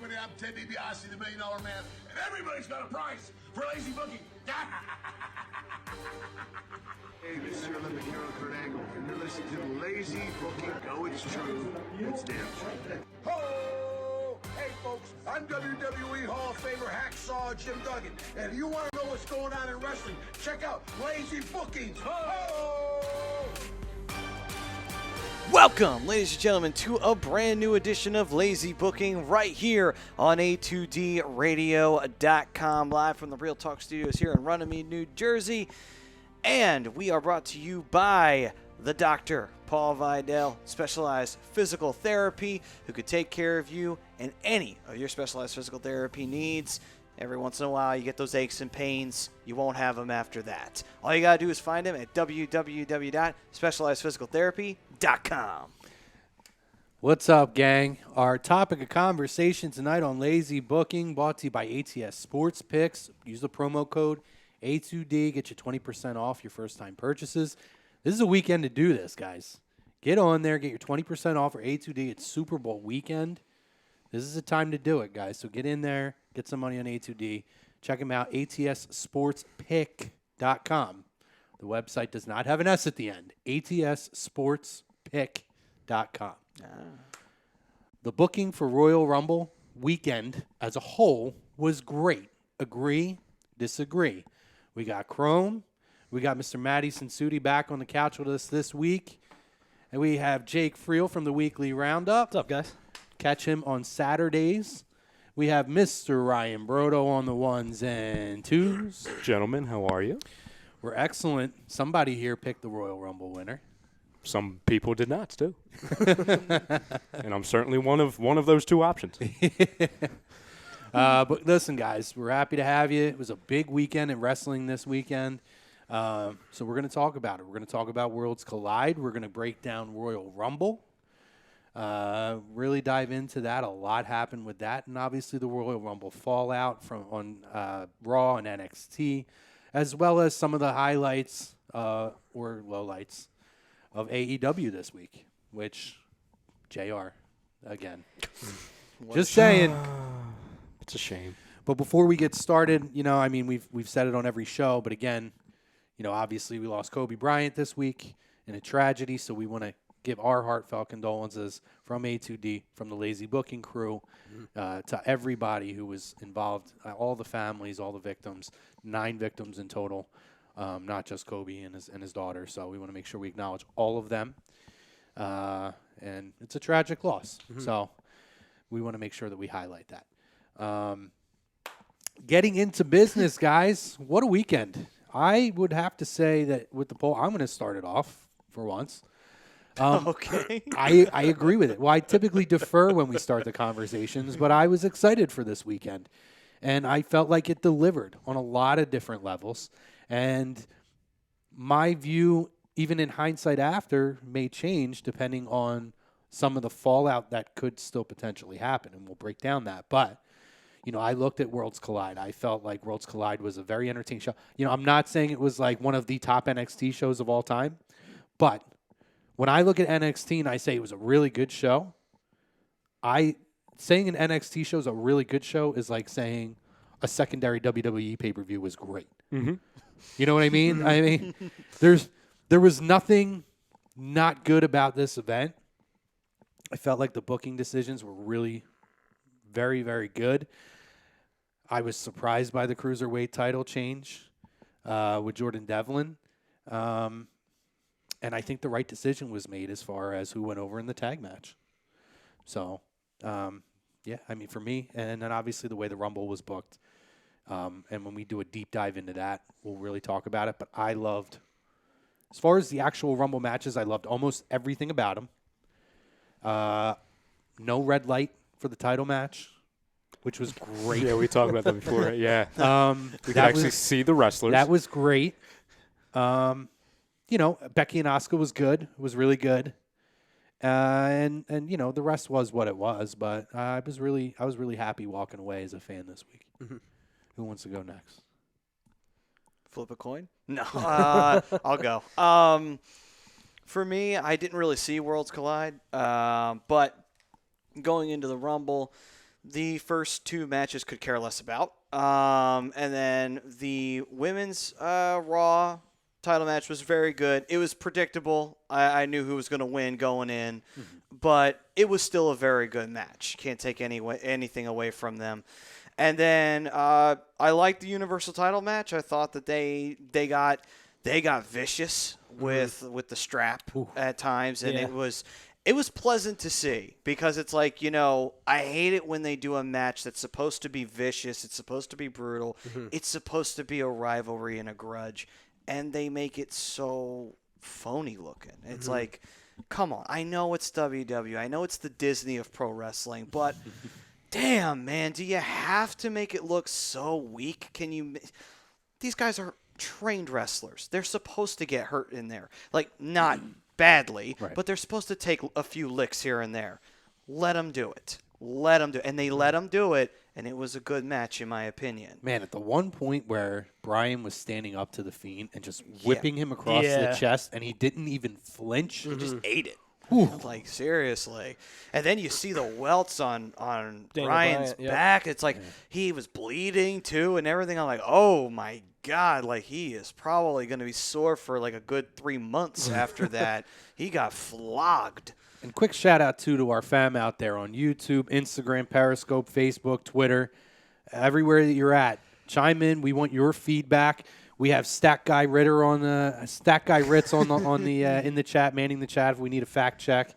everybody. I'm Ted DiBiase, the $1 Million Man, and everybody's got a price for lazy booking. Hey, this is your Olympic hero, Kurt Angle, and you're listening to the Lazy Booking. No, it's true. It's damn true. Ho! Hey, folks, I'm WWE Hall of Famer Hacksaw Jim Duggan, and if you want to know what's going on in wrestling, check out Lazy Bookings. Ho! Welcome, ladies and gentlemen, to a brand new edition of Lazy Booking right here on A2DRadio.com, live from the Real Talk Studios here in Runnymede, New Jersey. And we are brought to you by the Dr. Paul Vidal, specialized physical therapy, who could take care of you and any of your specialized physical therapy needs. Every once in a while, you get those aches and pains. You won't have them after that. All you got to do is find him at www.specializedphysicaltherapy.com. What's up, gang? Our topic of conversation tonight on Lazy Booking, brought to you by ATS Sports Picks. Use the promo code A2D, get you 20% off your first-time purchases. This is a weekend to do this, guys. Get on there, get your 20% off for A2D. It's Super Bowl weekend. This is the time to do it, guys. So get in there, get some money on A2D. Check them out, atsportspick.com. The website does not have an S at the end. atsportspick.com. The booking for Royal Rumble weekend as a whole was great. Agree, disagree. We got Chrome. We got Mr. Matty Sudi back on the couch with us this week. And we have Jake Friel from the Weekly Roundup. What's up, guys? Catch him on Saturdays. We have Mr. Ryan Brodo on the ones and twos. Gentlemen, how are you? We're excellent. Somebody here picked the Royal Rumble winner. Some people did not, too. And I'm certainly one of those two options. But listen, guys, we're happy to have you. It was a big weekend in wrestling this weekend. So we're going to talk about it. We're going to talk about Worlds Collide. We're going to break down Royal Rumble. Really dive into that. A lot happened with that. And obviously the Royal Rumble fallout on Raw and NXT, as well as some of the highlights or lowlights of AEW this week, which, JR, again. Just saying. It's a shame. But before we get started, we've said it on every show, but again, obviously we lost Kobe Bryant this week in a tragedy, so we want to give our heartfelt condolences from A2D, from the Lazy Booking crew, to everybody who was involved, all the families, all the victims, 9 victims in total, not just Kobe and his daughter. So we want to make sure we acknowledge all of them. And it's a tragic loss. Mm-hmm. So we want to make sure that we highlight that. Getting into business, guys, what a weekend. I would have to say that with the poll, I'm going to start it off for once. Okay. I agree with it. Well, I typically defer when we start the conversations, but I was excited for this weekend. And I felt like it delivered on a lot of different levels. And my view, even in hindsight after, may change depending on some of the fallout that could still potentially happen. And we'll break down that. But, I looked at Worlds Collide. I felt like Worlds Collide was a very entertaining show. I'm not saying it was like one of the top NXT shows of all time, but when I look at NXT and I say it was a really good show, saying an NXT show is a really good show is like saying a secondary WWE pay-per-view was great. Mm-hmm. You know what I mean? I mean, there was nothing not good about this event. I felt like the booking decisions were really very, very good. I was surprised by the Cruiserweight title change with Jordan Devlin. And I think the right decision was made as far as who went over in the tag match. So, for me, and then obviously the way the Rumble was booked. And when we do a deep dive into that, we'll really talk about it. But I loved, as far as the actual Rumble matches, I loved almost everything about them. No red light for the title match, which was great. Yeah, we talked about that before. Yeah. We could actually see the wrestlers. That was great. Becky and Asuka was good. It was really good. And the rest was what it was. But I was really happy walking away as a fan this week. Mm-hmm. Who wants to go next? Flip a coin? No. I'll go. For me, I didn't really see Worlds Collide. But going into the Rumble, the first 2 matches could care less about. And then the women's Raw title match was very good. It was predictable. I knew who was going to win going in, but it was still a very good match. Can't take anything away from them. And then I liked the Universal title match. I thought that they got vicious with the strap at times, and it was pleasant to see, because it's like, I hate it when they do a match that's supposed to be vicious, it's supposed to be brutal, it's supposed to be a rivalry and a grudge, and they make it so phony looking. It's like, come on, I know it's WWE, I know it's the Disney of pro wrestling, but damn, man, do you have to make it look so weak? These guys are trained wrestlers. They're supposed to get hurt in there. Like, not badly, but they're supposed to take a few licks here and there. Let them do it. And they let them do it, and it was a good match, in my opinion. Man, at the one point where Brian was standing up to the Fiend and just whipping him across the chest, and he didn't even flinch. He just ate it. Like, seriously. And then you see the welts on Brian's back. It's like he was bleeding, too, and everything. I'm like, oh, my God. Like, he is probably going to be sore for, like, a good 3 months after that. He got flogged. And quick shout-out, too, to our fam out there on YouTube, Instagram, Periscope, Facebook, Twitter, everywhere that you're at. Chime in. We want your feedback. We have Stat Guy Ritz on the in the chat, manning the chat if we need a fact check.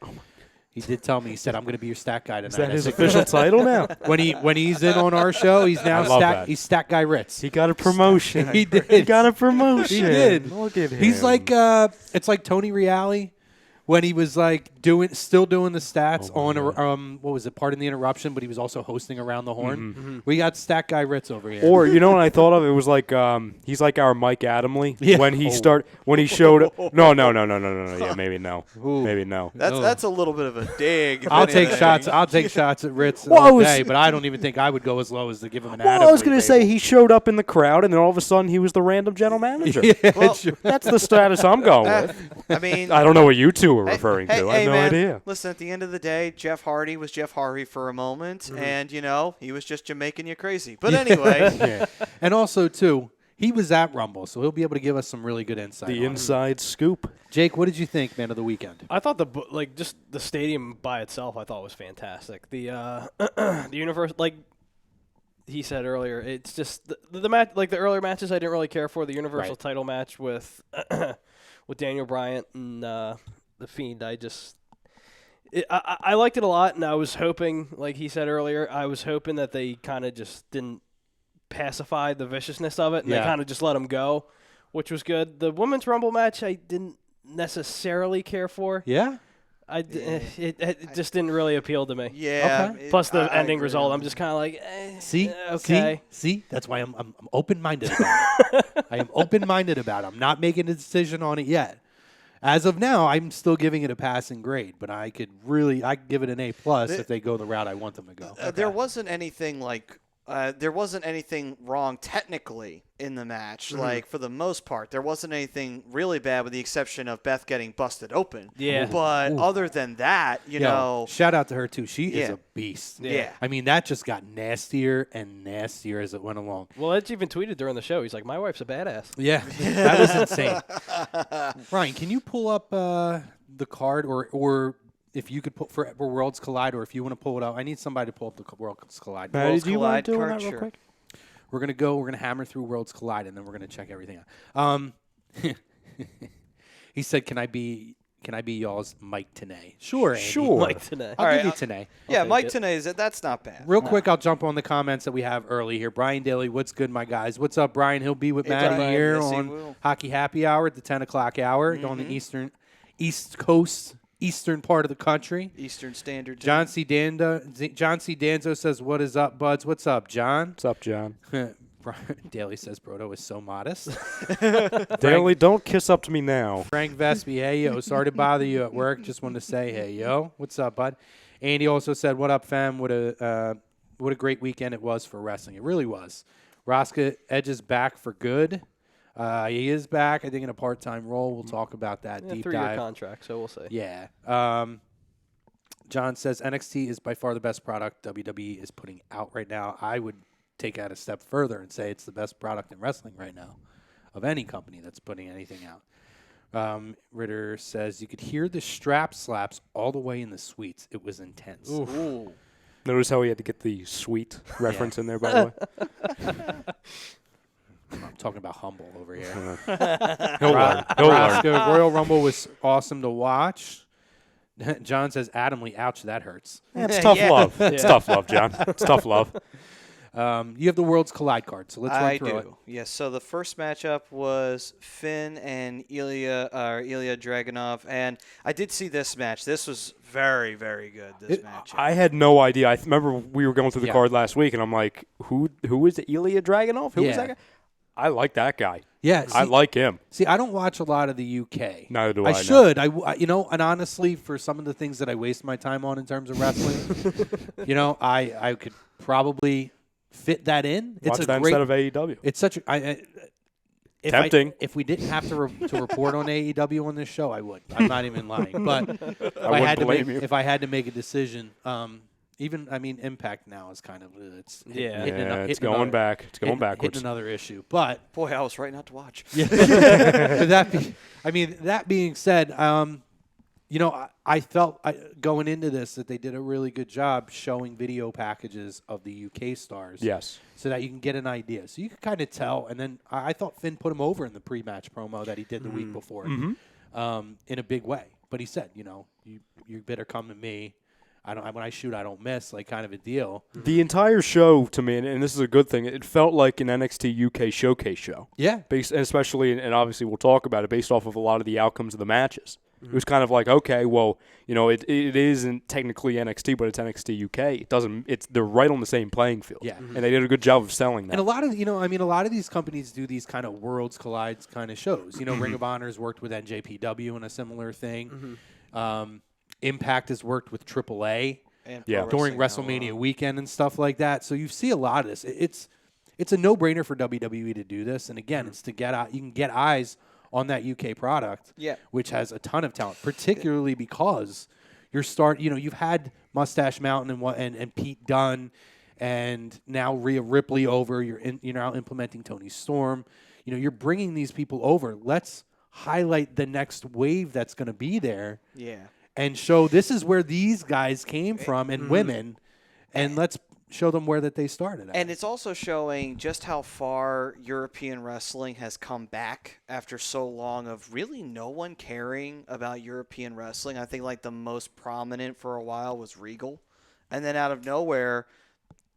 He did tell me. He said, "I'm going to be your stat guy tonight." Is that his official title now? When he's in on our show, he's now he's Stat Guy Ritz. He got a promotion. He did. He got a promotion. He did. Look at him. He's like it's like Tony Reale when he was like still doing the stats on what was it, Pardon the Interruption, but he was also hosting Around the Horn. We got Stat Guy Ritz over here. Or you know what I thought of? It was like he's like our Mike Adamley when he showed. No. Yeah, maybe no. Maybe no. That's a little bit of a dig. I'll take shots at Ritz all day, but I don't even think I would go as low as to give him an Adamley. I was going to say he showed up in the crowd, and then all of a sudden he was the random general manager. That's the status I'm going with. I mean, I don't know what you two were referring to. I have no idea. Listen, at the end of the day, Jeff Hardy was Jeff Hardy for a moment, and, he was just Jamaican you crazy. But anyway. And also, too, he was at Rumble, so he'll be able to give us some really good insight. The inside scoop. Jake, what did you think, man, of the weekend? I thought just the stadium by itself, I thought was fantastic. The the universe, like he said earlier, it's just the match, like the earlier matches I didn't really care for. The Universal title match with Daniel Bryan and the Fiend, I liked it a lot, and I was hoping, like he said earlier, I was hoping that they kind of just didn't pacify the viciousness of it, and they kind of just let him go, which was good. The Women's Rumble match I didn't necessarily care for. Yeah? It just didn't really appeal to me. Yeah. Okay. Plus the ending result, I'm just kind of like, okay. See? That's why I'm open-minded about it. I am open-minded about it. I'm not making a decision on it yet. As of now, I'm still giving it a passing grade, but I could give it an A+ if they go the route I want them to go. There wasn't anything anything wrong technically in the match. Like, for the most part, there wasn't anything really bad with the exception of Beth getting busted open. Yeah. But other than that, you know. Shout out to her, too. She is a beast. Yeah. I mean, that just got nastier and nastier as it went along. Well, Edge even tweeted during the show. He's like, my wife's a badass. Yeah. That was insane. Ryan, can you pull up the card or if you could put for Worlds Collide, or if you want to pull it up, I need somebody to pull up the Worlds Collide. Worlds do you want to do Collide that real quick? We're gonna hammer through Worlds Collide, and then we're gonna check everything out. He said, "Can I be y'all's Mike Tenay?" Sure, Andy. Sure. Mike Tenay. I'll give you Tenay. Yeah, Mike Tenay, that's not bad. Real quick, I'll jump on the comments that we have early here. Brian Daly, what's good, my guys? What's up, Brian? He'll be with Matty Brian. here Yes, he on will. Hockey Happy Hour at the 10 o'clock hour on the East Coast, eastern part of the country. Eastern Standard John Time. C. Danzo says, "What is up, buds?" What's up, John? What's up, John? Brian Daly says, Brodo is so modest. Daly, don't kiss up to me now. Frank Vespi, hey, yo, sorry to bother you at work. Just wanted to say, hey, yo. What's up, bud? Andy also said, what up, fam? What a great weekend it was for wrestling. It really was. Rosca Edge is back for good. He is back, I think, in a part-time role. We'll talk about that. Deep 3-year dive. contract, so we'll see. Yeah. John says NXT is by far the best product WWE is putting out right now. I would take that a step further and say it's the best product in wrestling right now of any company that's putting anything out. Ritter says you could hear the strap slaps all the way in the suites. It was intense. Ooh. Notice how he had to get the sweet reference in there, by the way. I'm talking about Humble over here. He'll learn. He'll learn. Roscoe, Royal Rumble was awesome to watch. John says, Adamly, ouch, that hurts. It's tough love. It's tough love, John. It's tough love. You have the Worlds Collide card, so let's run through it. Yes, so the first matchup was Finn and Ilya Dragunov, and I did see this match. This was very, very good, this match. I had no idea. I remember we were going through the card last week, and I'm like, who is Ilya Dragunov? Who is that guy? I like that guy. Yeah, I like him. See, I don't watch a lot of the UK. Neither do I. I should. And honestly, for some of the things that I waste my time on in terms of wrestling, I could probably fit that in. Watch that instead of AEW. It's such a tempting. If we didn't have to report on AEW on this show, I would. I'm not even lying. But if I had to make a decision, Impact now is kind of it's going back. It's going backwards. Hitting another issue, but boy, I was right not to watch. Yeah. That being said, I felt going into this that they did a really good job showing video packages of the UK stars. Yes. So that you can get an idea. So you can kind of tell. And then I thought Finn put him over in the pre-match promo that he did the week before in a big way. But he said, you better come to me. When I shoot, I don't miss, like kind of a deal. The entire show, to me, and this is a good thing, it felt like an NXT UK showcase show. Yeah. Especially, and obviously we'll talk about it, based off of a lot of the outcomes of the matches. It was kind of like, okay, well, it isn't technically NXT, but it's NXT UK. They're right on the same playing field. Yeah. And they did a good job of selling that. And a lot of these companies do these kind of Worlds Collide kind of shows. Ring of Honor's worked with NJPW in a similar thing. Impact has worked with AAA during WrestleMania weekend and stuff like that. So you see a lot of this. It's a no-brainer for WWE to do this. And again, it's to get out. You can get eyes on that UK product, which has a ton of talent, particularly because you've had Mustache Mountain and Pete Dunne, and now Rhea Ripley over. You're now implementing Tony Storm. You're bringing these people over. Let's highlight the next wave that's going to be there. Yeah. And show this is where these guys came from and women, and let's show them where that they started at. And it's also showing just how far European wrestling has come back after so long of really no one caring about European wrestling. I think like the most prominent for a while was Regal. And then out of nowhere,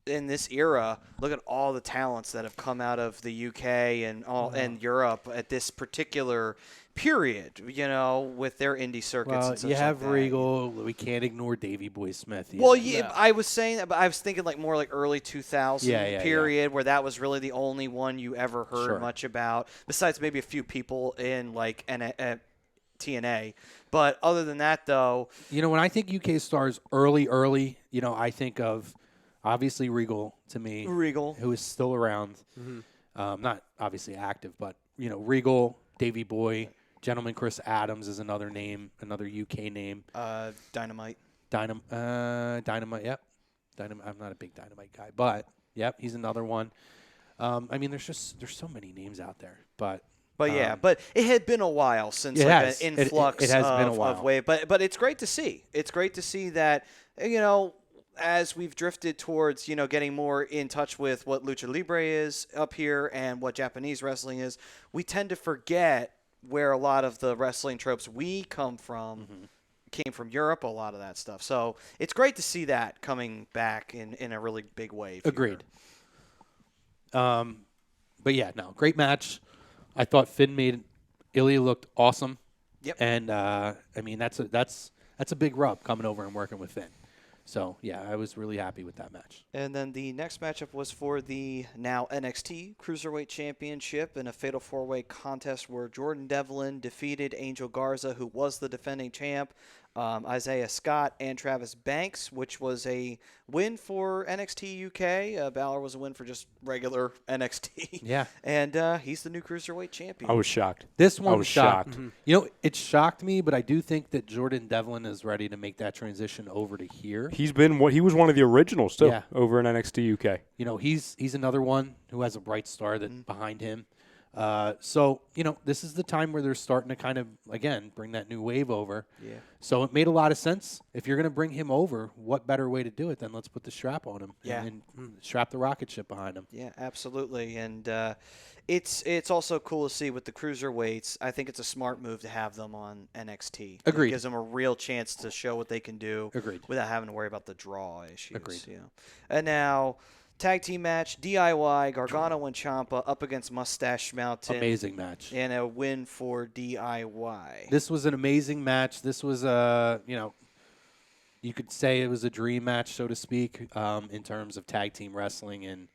in this era, look at all the talents that have come out of the UK and Europe at this particular period, with their indie circuits and such you have like that. Regal. We can't ignore Davey Boy Smith. Well, I was saying that, but I was thinking like more like early 2000 period where that was really the only one you ever heard much about, besides maybe a few people in like TNA. But other than that, though, when I think UK stars early, I think of obviously Regal to me. Regal, who is still around, not obviously active, but Regal, Davey Boy. Gentleman Chris Adams is another name, another UK name. Dynamite. Dynamite, yep. I'm not a big Dynamite guy, but yep, he's another one. There's so many names out there, but but it had been a while since an influx of wave. But it's great to see. It's great to see that as we've drifted towards getting more in touch with what Lucha Libre is up here and what Japanese wrestling is, we tend to forget where a lot of the wrestling tropes we come from came from Europe, a lot of that stuff. So it's great to see that coming back in a really big wave. Agreed. But yeah, no, great match. I thought Finn made Ilya looked awesome. Yep. And that's a big rub coming over and working with Finn. So, yeah, I was really happy with that match. And then the next matchup was for the now NXT Cruiserweight Championship in a Fatal 4-Way contest where Jordan Devlin defeated Angel Garza, who was the defending champ. Isaiah Scott and Travis Banks, which was a win for NXT UK. Balor was a win for just regular NXT. Yeah. And he's the new Cruiserweight champion. I was shocked. This one I was shocked. You know, it shocked me, but I do think that Jordan Devlin is ready to make that transition over to here. He was one of the originals too over in NXT UK. You know, he's another one who has a bright star that behind him. So, you know, this is the time where they're starting to kind of, again, bring that new wave over. Yeah. So it made a lot of sense. If you're going to bring him over, what better way to do it than let's put the strap on him and strap the rocket ship behind him. Yeah, absolutely. And it's also cool to see with the cruiserweights. I think it's a smart move to have them on NXT. Agreed. It gives them a real chance to show what they can do. Agreed. Without having to worry about the draw issues. Agreed. You know. And now, tag team match, DIY, Gargano and Ciampa up against Mustache Mountain. Amazing match. And a win for DIY. This was an amazing match. This was you know, you could say it was a dream match, so to speak, in terms of tag team wrestling, and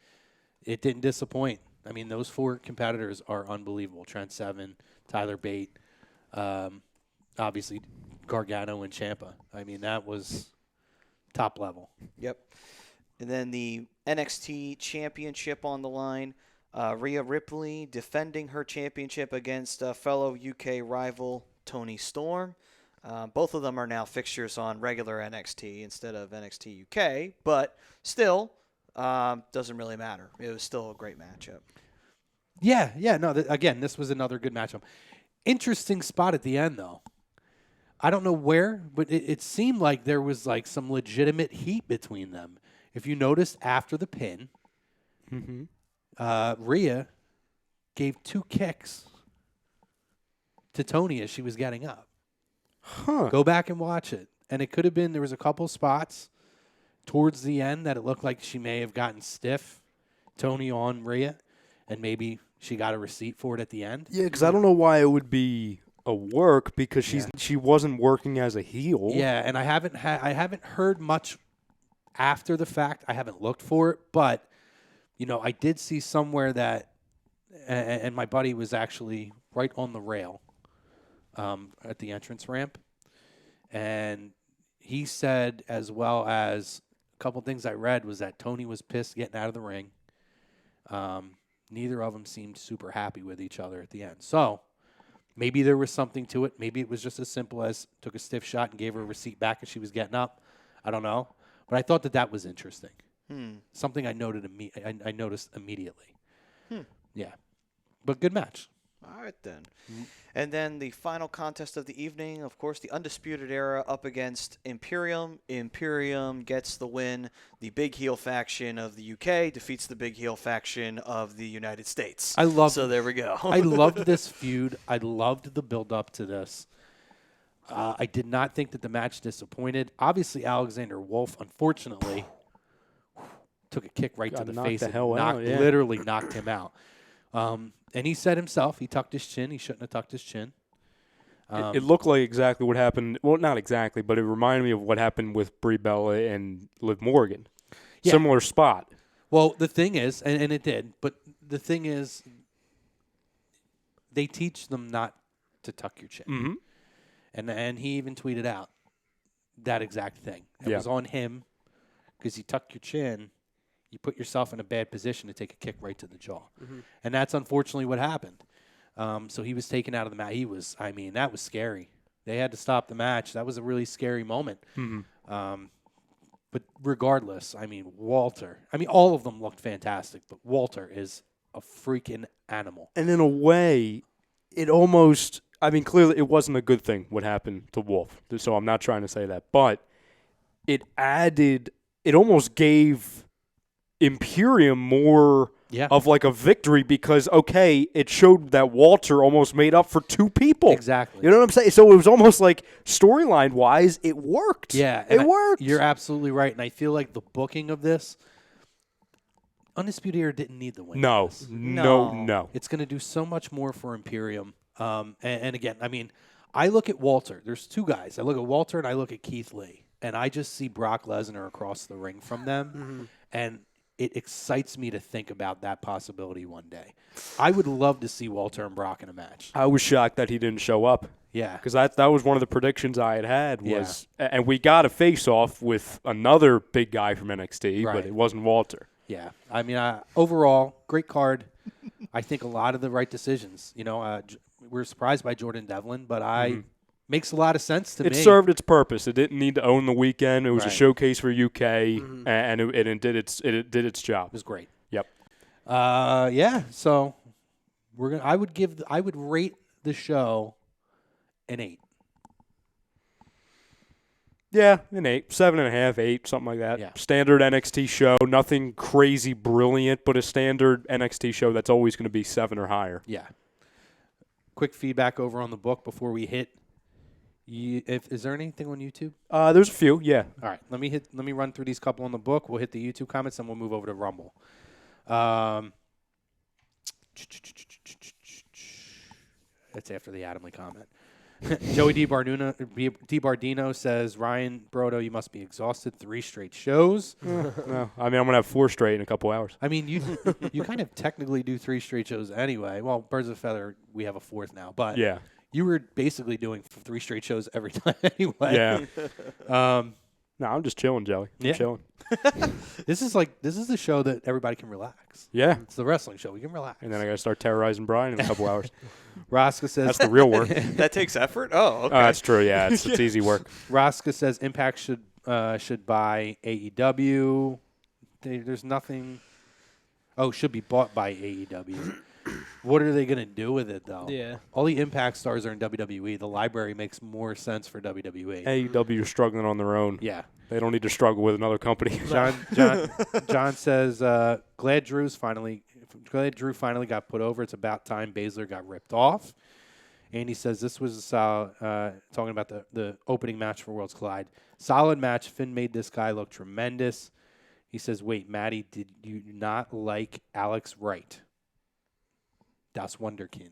it didn't disappoint. I mean, those 4 competitors are unbelievable. Trent Seven, Tyler Bate, obviously Gargano and Ciampa. I mean, that was top level. Yep. And then the NXT Championship on the line. Rhea Ripley defending her championship against fellow UK rival Toni Storm. Both of them are now fixtures on regular NXT instead of NXT UK, but still doesn't really matter. It was still a great matchup. Yeah. No, again, this was another good matchup. Interesting spot at the end, though. I don't know where, but it seemed like there was like some legitimate heat between them. If you noticed after the pin, Rhea gave 2 kicks to Toni as she was getting up. Go back and watch it. And it could have been, there was a couple spots towards the end that it looked like she may have gotten stiff, Toni on Rhea, and maybe she got a receipt for it at the end. Yeah, because I don't know why it would be a work because she wasn't working as a heel. Yeah, and I haven't heard much after the fact. I haven't looked for it, but you know, I did see somewhere that, and my buddy was actually right on the rail at the entrance ramp, and he said, as well as a couple things I read, was that Toni was pissed getting out of the ring. Neither of them seemed super happy with each other at the end. So maybe there was something to it. Maybe it was just as simple as took a stiff shot and gave her a receipt back as she was getting up. I don't know. But I thought that was interesting. Something I noticed immediately. Yeah. But good match. All right, then. And then the final contest of the evening, of course, the Undisputed Era up against Imperium. Imperium gets the win. The big heel faction of the UK defeats the big heel faction of the United States. So there we go. I loved this feud. I loved the build-up to this. I did not think that the match disappointed. Obviously, Alexander Wolf, unfortunately, took a kick right to the face and literally knocked him out. And he said himself, he tucked his chin. He shouldn't have tucked his chin. It looked like exactly what happened. Well, not exactly, but it reminded me of what happened with Brie Bella and Liv Morgan. Yeah. Similar spot. Well, the thing is, and it did, but the thing is, they teach them not to tuck your chin. Mm-hmm. And he even tweeted out that exact thing. It was on him because you tuck your chin, you put yourself in a bad position to take a kick right to the jaw. And that's unfortunately what happened. So he was taken out of the match. That was scary. They had to stop the match. That was a really scary moment. But regardless, Walter. All of them looked fantastic, but Walter is a freaking animal. And in a way, it almost, clearly it wasn't a good thing what happened to Wolf. So I'm not trying to say that. But it almost gave Imperium more of like a victory because, it showed that Walter almost made up for 2 people. Exactly. You know what I'm saying? So it was almost like storyline-wise, it worked. Yeah. It worked. You're absolutely right. And I feel like the booking of this, Undisputed Era didn't need the win. No. It's going to do so much more for Imperium. And again, I look at Walter. There's 2 guys. I look at Walter and I look at Keith Lee. And I just see Brock Lesnar across the ring from them. And it excites me to think about that possibility one day. I would love to see Walter and Brock in a match. I was shocked that he didn't show up. Yeah. Because that was one of the predictions I had was, and we got a face-off with another big guy from NXT, Right. but it wasn't Walter. Yeah. I mean, overall, great card. I think a lot of the right decisions. You know, we're surprised by Jordan Devlin, but makes a lot of sense to me. It served its purpose. It didn't need to own the weekend. It was a Right. showcase for UK, and it did its job. It was great. Yep. Yeah. So I would rate the show an 8. Yeah, an 8, 7.5, 8, something like that. Yeah. Standard NXT show, nothing crazy brilliant, but a standard NXT show that's always going to be 7 or higher. Yeah. Quick feedback over on the book before we hit. Is there anything on YouTube? There's a few, yeah. All right, let me run through these couple on the book. We'll hit the YouTube comments, and we'll move over to Rumble. That's after the Adamley comment. Joey DiBardino says, Ryan Brodo, you must be exhausted. 3 straight shows. No, I mean, I'm going to have 4 straight in a couple hours. I mean, you kind of technically do 3 straight shows anyway. Well, Birds of a Feather, we have a 4th now. But Yeah. you were basically doing 3 straight shows every time anyway. Yeah. No, I'm just chilling, Joey. I'm chilling. This is the show that everybody can relax. Yeah. It's the wrestling show. We can relax. And then I got to start terrorizing Brian in a couple hours. Rosca says That's the real work. That takes effort? Oh, okay. That's true, yeah. It's easy work. Rosca says Impact should buy AEW. There's nothing. Oh, should be bought by AEW. What are they going to do with it, though? Yeah. All the Impact stars are in WWE. The library makes more sense for WWE. AEW is struggling on their own. Yeah. They don't need to struggle with another company. John says, glad Drew finally got put over. It's about time Baszler got ripped off. Andy says this was talking about the opening match for Worlds Collide. Solid match. Finn made this guy look tremendous. He says, wait, Matty, did you not like Alex Wright? Das Wunderkind.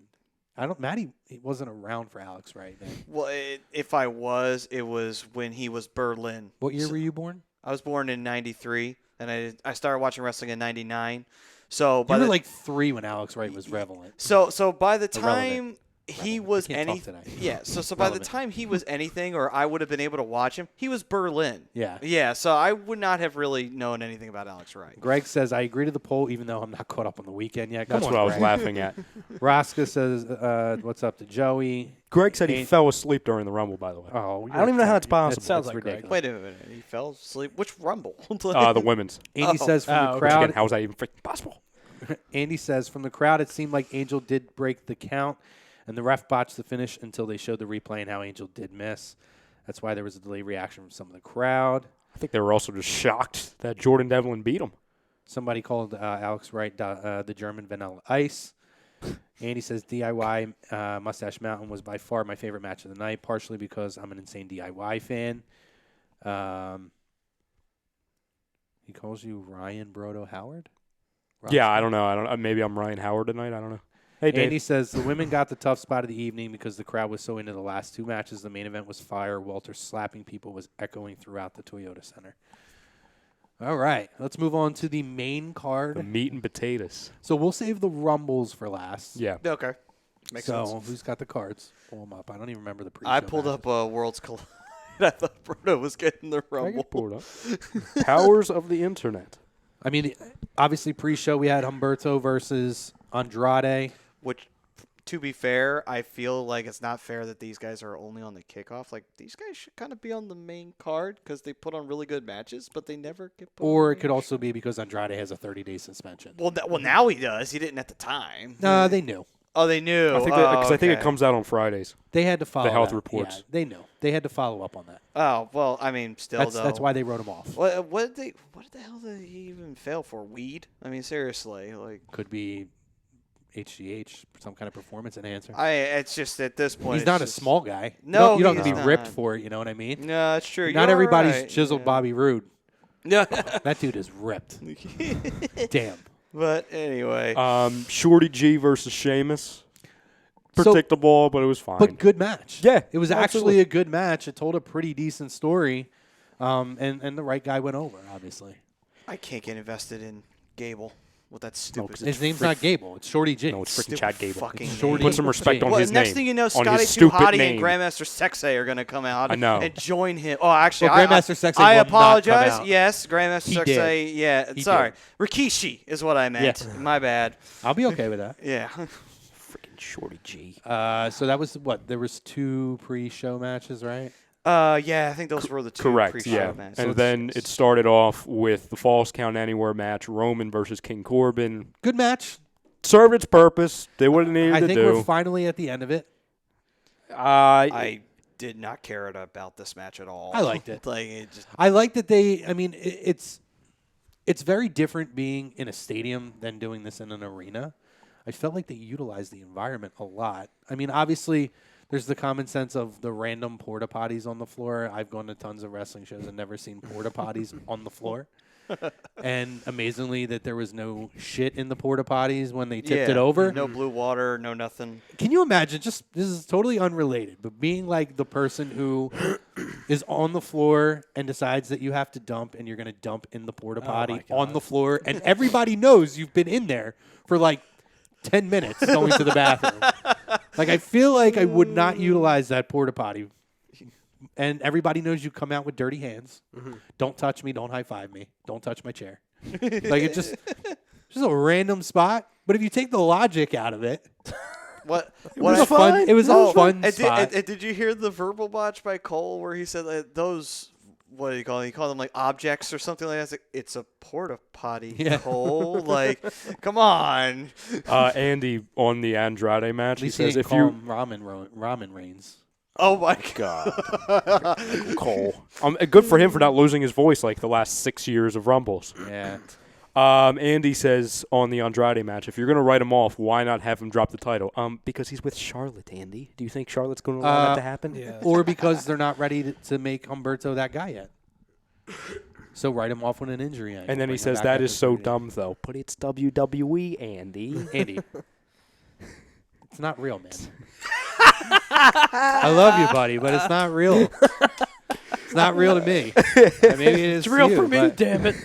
Matty wasn't around for Alex Wright then. Well, if I was, it was when he was Berlin. What year were you born? I was born in 93, and I started watching wrestling in 99. So You were like 3 when Alex Wright was relevant. So by the Irrelevant. time he was can't talk anything, tonight. yeah. So by the Relevant. time he was anything, or I would have been able to watch him, he was Berlin. Yeah. Yeah. So I would not have really known anything about Alex Wright. Greg says, I agree to the poll, even though I'm not caught up on the weekend yet. That's Come what on, I was Greg. laughing at. Rosca says, what's up to Joey? Greg said he fell asleep during the Rumble, by the way. Oh, I don't even know how that's possible. sounds That's like Greg. ridiculous. Wait a minute. He fell asleep. Which Rumble? The women's. Andy says from the okay. crowd. Again, how is that even freaking possible? Andy says from the crowd, it seemed like Angel did break the count, and the ref botched the finish until they showed the replay and how Angel did miss. That's why there was a delayed reaction from some of the crowd. I think they were also just shocked that Jordan Devlin beat him. Somebody called Alex Wright the German Vanilla Ice. Andy says DIY Mustache Mountain was by far my favorite match of the night, partially because I'm an insane DIY fan. He calls you Ryan Brodo Howard? Yeah, I don't know. Maybe I'm Ryan Howard tonight. I don't know. Hey, Dave. Andy says the women got the tough spot of the evening because the crowd was so into the last 2 matches. The main event was fire. Walter slapping people was echoing throughout the Toyota Center. All right, let's move on to the main card. The meat and potatoes. So we'll save the Rumbles for last. Yeah. Okay. Makes sense. So who's got the cards? Pull them up. I don't even remember the pre-show I pulled matches. up Worlds Collide. I thought Bruno was getting the I Rumble. can pull it up. Powers of the internet. I mean, obviously pre-show we had Humberto versus Andrade. Which, to be fair, I feel like it's not fair that these guys are only on the kickoff. Like, these guys should kind of be on the main card because they put on really good matches, but they never get put Or on it the could main also be because Andrade has a 30-day suspension. Well, now he does. He didn't at the time. No, they knew. Oh, they knew. I think because I think it comes out on Fridays. They had to follow health that. reports. Yeah, they knew. They had to follow up on that. Oh, well, I mean, still, That's why they wrote him off. What the hell did he even fail for? Weed? I mean, seriously, like. Could be HGH, some kind of performance enhancer. It's just at this point. He's not a small guy. No, you don't have he's to be ripped not. for it. You know what I mean? No, that's true. Not You're everybody's right. chiseled Yeah. Bobby Roode. No. That dude is ripped. Damn. But anyway. Shorty G versus Sheamus. So- Predictable, but it was fine. But good match. Yeah, It was absolutely. actually a good match. It told a pretty decent story. And the right guy went over, obviously. I can't get invested in Gable with that stupid. 'cause His name's not Gable. It's Shorty G. No, it's freaking Stupid Chad Gable. fucking Shorty Put some respect on well, his next name. thing you know, on Scotty his Too stupid Hottie name. and Grandmaster Sexay are going to come out I know. and join him. Oh, actually, Well, Grandmaster Sexay I will not come apologize. out. Yes, Grandmaster He Sexay. did. Yeah, He sorry. did. Rikishi is what I meant. Yeah. My bad. I'll be okay with that. Yeah. Freaking Shorty G. So that was what? There was 2 pre-show matches, right? Yeah, I think those were the 2 Correct, pre-show yeah. matches. And then it started off with the Falls Count Anywhere match, Roman versus King Corbin. Good match. Served its purpose. Did what it needed I to think do. we're finally at the end of it. I did not care about this match at all. I liked it. Like it just. I like that they. I mean, it's very different being in a stadium than doing this in an arena. I felt like they utilized the environment a lot. I mean, obviously, there's the common sense of the random porta potties on the floor. I've gone to tons of wrestling shows and never seen porta potties on the floor. And amazingly, that there was no shit in the porta potties when they tipped it over. No blue water, no nothing. Can you imagine? Just this is totally unrelated, but being like the person who is on the floor and decides that you have to dump, and you're going to dump in the porta potty on the floor, and everybody knows you've been in there for like 10 minutes going to the bathroom. Like, I feel like I would not utilize that porta potty. And everybody knows you come out with dirty hands. Mm-hmm. Don't touch me. Don't high five me. Don't touch my chair. Like, it's just a random spot. But if you take the logic out of it, What? it was a fun. It was a fun And spot. did you hear the verbal botch by Cole where he said that those? What do you call them? He called them like objects or something like that. It's like, it's a porta potty, Yeah. Cole. Like, come on. Andy on the Andrade match, At he least says, didn't if call you him ramen reigns. Oh my god. Cole, good for him for not losing his voice like the last 6 years of Rumbles. Yeah. Andy says on the Andrade match, if you're going to write him off, why not have him drop the title? Because he's with Charlotte, Andy. Do you think Charlotte's going to allow that to happen? Yeah. Or because they're not ready to make Humberto that guy yet. So write him off with an injury. And then Bring he him says, back that after is so 30 days. dumb, though. But it's WWE, Andy. Andy. It's not real, man. I love you, buddy, but it's not real. It's not real to me. Maybe it is It's real you, for me, but damn it.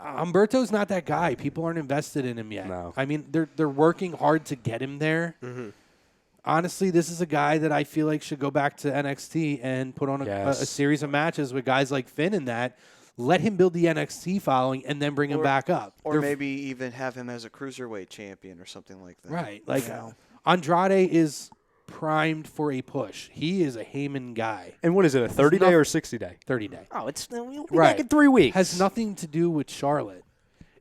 Humberto's not that guy. People aren't invested in him yet. No. I mean, they're working hard to get him there. Mm-hmm. Honestly, this is a guy that I feel like should go back to NXT and put on a Yes. series of matches with guys like Finn and that. Let him build the NXT following and then bring him back up. Or They're maybe even have him as a cruiserweight champion or something like that. Right. Like, Andrade is primed for a push. He is a Heyman guy. And what is it, a 30-day or 60-day? 30-day. Oh, we'll be Right. back in 3 weeks. Has nothing to do with Charlotte.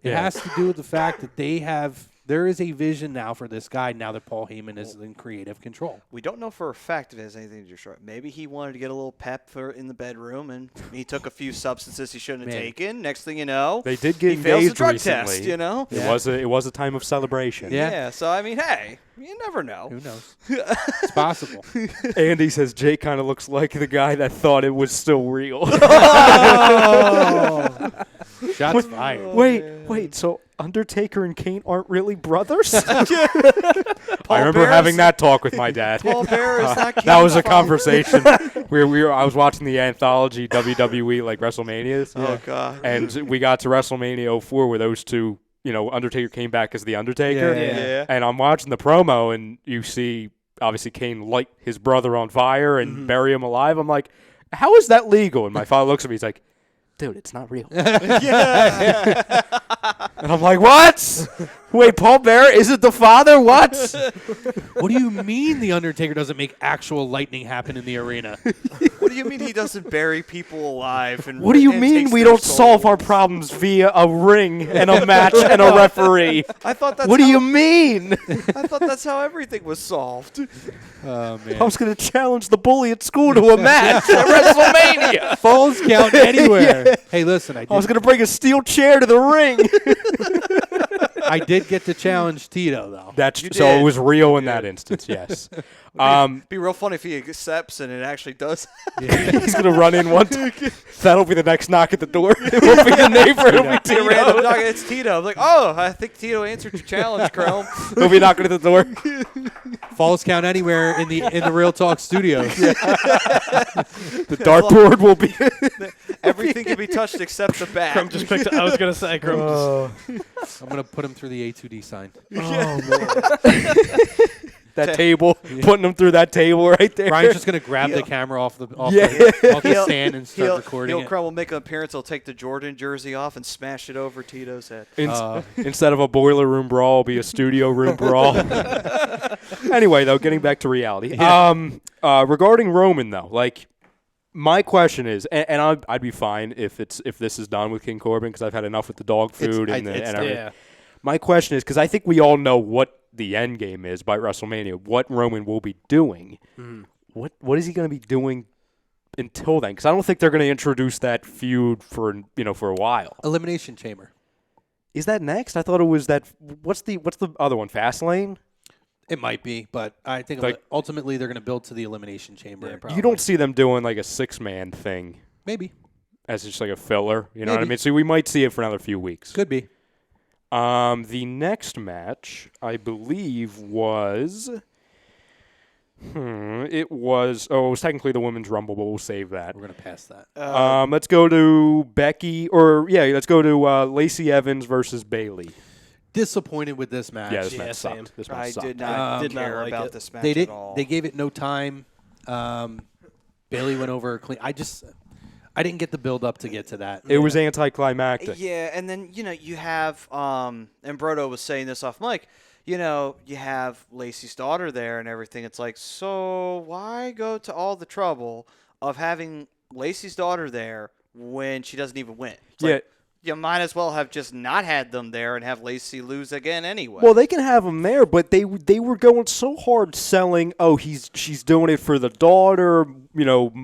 It Yeah. has to do with the fact that there is a vision now for this guy now that Paul Heyman is in creative control. We don't know for a fact if it has anything to do with Charlotte. Maybe he wanted to get a little pep in the bedroom, and he took a few substances he shouldn't have Man. taken. Next thing you know, They did get he fails the engaged drug recently. test. You know. It was a time of celebration. Yeah. So I mean, hey, you never know. Who knows? It's possible. Andy says Jake kind of looks like the guy that thought it was still real. Shots fired. Wait, so Undertaker and Kane aren't really brothers? I remember Bearer having is- that talk with my dad. Paul Bearer is not That was a Kane's father. conversation. I was watching the anthology WWE like WrestleManias. Oh god. And we got to WrestleMania 04 where those two, Undertaker came back as the Undertaker. Yeah. And I'm watching the promo and you see obviously Kane light his brother on fire and bury him alive. I'm like, how is that legal? And my father looks at me, he's like, dude, it's not real. And I'm like, what? Wait, Paul Bearer isn't the father? What? What do you mean the Undertaker doesn't make actual lightning happen in the arena? What do you mean he doesn't bury people alive? And What do you and mean takes we their don't solve our souls? problems via a ring and a match and a referee? I thought that's What do how, you mean? I thought that's how everything was solved. Oh, man. I was going to challenge the bully at school to a match at WrestleMania. Falls count anywhere. Hey, listen, I I was did, going to bring a steel chair to the ring. I did get to challenge Tito, though. That's You so did. it was real in that instance, yes. Be real funny if he accepts and it actually does. He's going to run in one time. That'll be the next knock at the door. It won't be the neighbor. It'll be A Tito. random dog, it's Tito. I'm like, oh, I think Tito answered your challenge, Chrome. He'll be knocking at the door. Falls count anywhere in the Real Talk studios. The dartboard will be. Everything can be touched except the back. Crumb just picked. I was gonna say Crumb. I'm gonna put him through the A2D sign. That table, putting them through that table right there. Brian's just gonna grab the camera off the stand and start recording it. Crumb will make an appearance. He'll take the Jordan jersey off and smash it over Tito's head. Instead of a boiler room brawl, it'll be a studio room brawl. Anyway, though, getting back to reality. Regarding Roman, though, like, my question is, and I'd be fine if this is done with King Corbin because I've had enough with the dog food and everything. Yeah. My question is, because I think we all know what the end game is by WrestleMania, what Roman will be doing. What is he going to be doing until then? Because I don't think they're going to introduce that feud for a while. Elimination Chamber. Is that next? I thought it was that. What's the other one? Fastlane? It might be, but I think ultimately they're going to build to the Elimination Chamber. You don't see them doing like a 6-man thing. Maybe. As just like a filler. You know what I mean? So we might see it for another few weeks. Could be. The next match, I believe, was. It was technically the Women's Rumble, but we'll save that. We're going to pass that. Let's go to let's go to Lacey Evans versus Bayley. Disappointed with this match. Yeah, this match sucked. This match I sucked. did not care like about it. this match They at all. They gave it no time. Bayley went over clean. I didn't get the build up to get to that. It was anticlimactic. Yeah, and then, you have, and Brodo was saying this off mic, you have Lacey's daughter there and everything. It's like, so why go to all the trouble of having Lacey's daughter there when she doesn't even win? It's like, you might as well have just not had them there and have Lacey lose again anyway. Well, they can have them there, but they were going so hard selling, she's doing it for the daughter,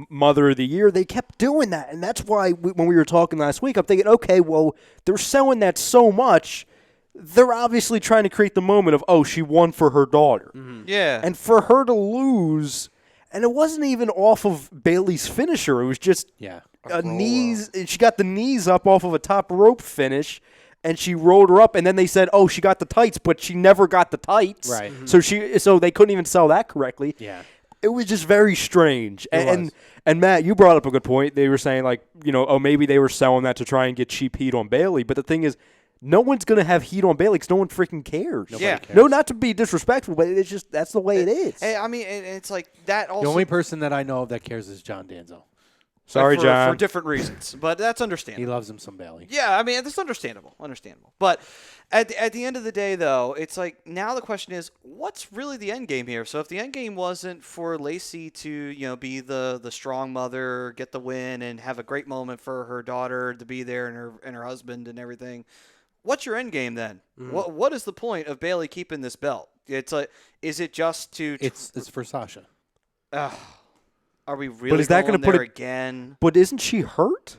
Mother of the Year. They kept doing that, and that's why when we were talking last week, I'm thinking, okay, well, they're selling that so much, they're obviously trying to create the moment of, she won for her daughter. Mm-hmm. Yeah. And for her to lose, and it wasn't even off of Bayley's finisher, it was just knees, and she got the knees up off of a top rope finish, and she rolled her up, and then they said, she got the tights, but she never got the tights. Right. Mm-hmm. So they couldn't even sell that correctly. Yeah. It was just very strange. And Matt, you brought up a good point. They were saying, like, maybe they were selling that to try and get cheap heat on Bayley, but the thing is, no one's going to have heat on Bayley because no one freaking cares. Nobody cares. No, not to be disrespectful, but it's just that's the way it is. I mean, it's like that also. The only person that I know of that cares is John Danzo. Sorry, John. For different reasons, but that's understandable. He loves him some Bayley. Yeah, I mean, that's understandable. But at the end of the day, though, it's like now the question is, what's really the end game here? So if the end game wasn't for Lacey to, be the strong mother, get the win, and have a great moment for her daughter to be there and her husband and everything, what's your end game then? What is the point of Bayley keeping this belt? It's like, is it just to? It's for Sasha. Are we really is that going gonna put there it- again? But isn't she hurt?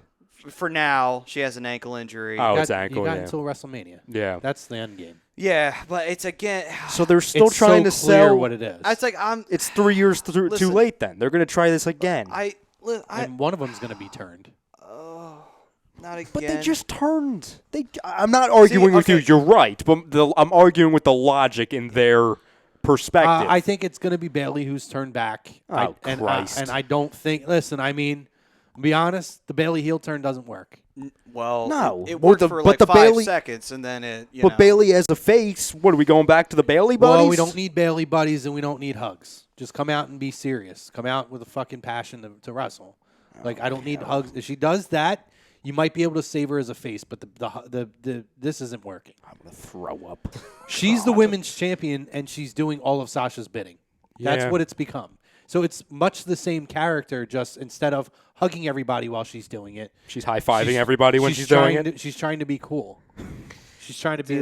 For now, she has an ankle injury. Oh, it's ankle. You got Yeah. until WrestleMania. Yeah. That's the end game. Yeah, but it's again. So they're still It's trying so to clear sell what it is. It's like It's 3 years too Listen. late. Then they're going to try this again. And one of them's going to be turned. Not again. But they just turned. I'm not arguing with you. okay. You're right, but I'm arguing with the logic in their perspective. I think it's going to be Bayley who's turned back. Christ. And I don't think. Listen, I mean, to be honest, the Bayley heel turn doesn't work. Well, No. it Well, worked for but like the 5 Bayley- seconds, and then it. But Bayley as a face, what are we going back to the Bayley buddies? Well, we don't need Bayley buddies and we don't need hugs. Just come out and be serious. Come out with a fucking passion to wrestle. Like I don't need hugs. If she does that, you might be able to save her as a face. But the this isn't working. I'm gonna throw up. She's the women's champion and she's doing all of Sasha's bidding. That's Yeah. what it's become. So it's much the same character, just instead of hugging everybody while she's doing it. She's high-fiving everybody when she's doing it. She's trying to be cool. She's trying to be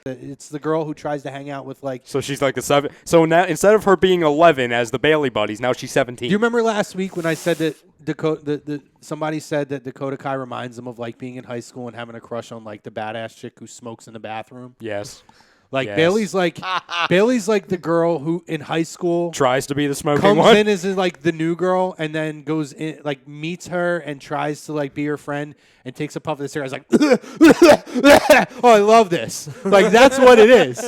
it's the girl who tries to hang out with like. So she's like the 7. So now instead of her being 11 as the Bayley buddies, now she's 17. Do you remember last week when I said that somebody said that Dakota Kai reminds them of like being in high school and having a crush on like the badass chick who smokes in the bathroom? Yes. Like Yes. Bailey's like the girl who in high school Tries to be the smoking comes one. in as like the new girl and then goes in like meets her and tries to like be her friend and takes a puff of the cigarette. Like, oh, I love this. Like that's what it is.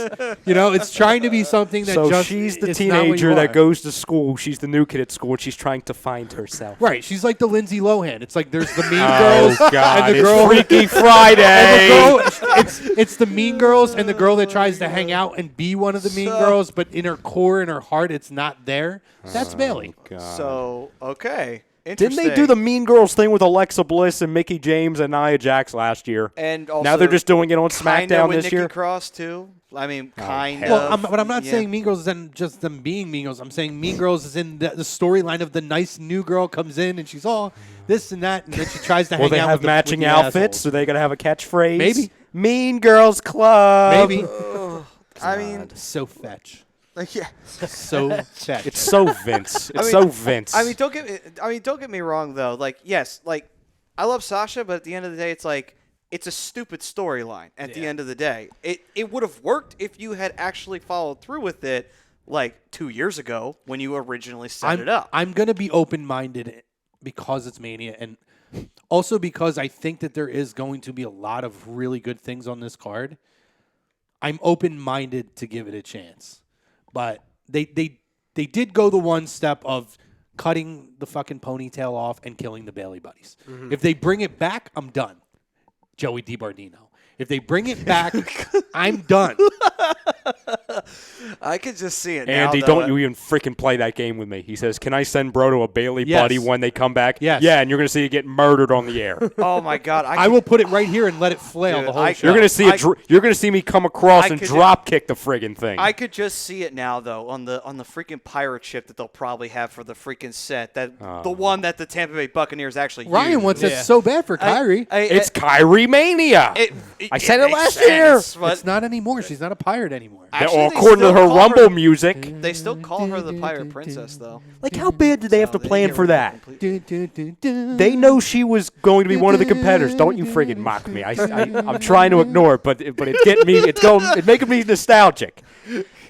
You know, it's trying to be something that So just she's the it's not what teenager you that are. goes to school. She's the new kid at school, and she's trying to find herself. Right, she's like the Lindsay Lohan. It's like there's the mean Oh girls God! and the It's girl Freaky Friday. and the girl, it's the mean girls and the girl that tries to hang out and be one of the mean girls, but in her core, in her heart, it's not there. That's Bailey. God. So, okay. Didn't they do the Mean Girls thing with Alexa Bliss and Mickey James and Nia Jax last year? And also Now they're just doing it on kinda SmackDown with this Nikki year. Cross too. I mean, kind hell. of. Well, but I'm not yeah. saying Mean Girls is in just them being Mean Girls. I'm saying Mean Girls is in the storyline of the nice new girl comes in and she's all this and that, and then she tries to Will hang they out have with matching the outfits? assholes. Are they going to have a catchphrase? Maybe. Mean Girls Club. Maybe. I mean, So fetch. yeah. So fetch. It's so Vince. It's I mean- so Vince. I mean, don't get me wrong though. Like, yes, like I love Sasha, but at the end of the day, it's like it's a stupid storyline. At the end of the day, it would have worked if you had actually followed through with it, like 2 years ago when you originally set it up. I'm going to be open-minded because it's Mania, and also because I think that there is going to be a lot of really good things on this card. I'm open-minded to give it a chance. But they did go the one step of cutting the fucking ponytail off and killing the Bailey buddies. If they bring it back, I'm done. Joey DiBardino. If they bring it back, I'm done. I could just see it now. Andy, though. don't you even freaking play that game with me. He says, can I send bro to a Bailey Yes. buddy when they come back? Yes. Yeah, and you're going to see it get murdered on the air. Oh my God! I will put it right here and let it flail Dude, the whole I- show. You're going to see you're going to see me come across I and could- drop kick the friggin' thing. I could just see it now, though, on the freaking pirate ship that they'll probably have for the freaking set. That the one that the Tampa Bay Buccaneers actually Ryan used. wants it so bad for Kyrie. It's Kyrie Mania. I said it makes last sense, year. but It's not anymore. She's not a pirate anymore. actually, Or they according to still her call Rumble music. they still call her the pirate princess, though. Like, how bad did they have to they plan get for rid of that? complete- They know she was going to be one of the competitors. Don't you friggin' mock me. I'm trying to ignore it, but it's getting me. It's making me nostalgic.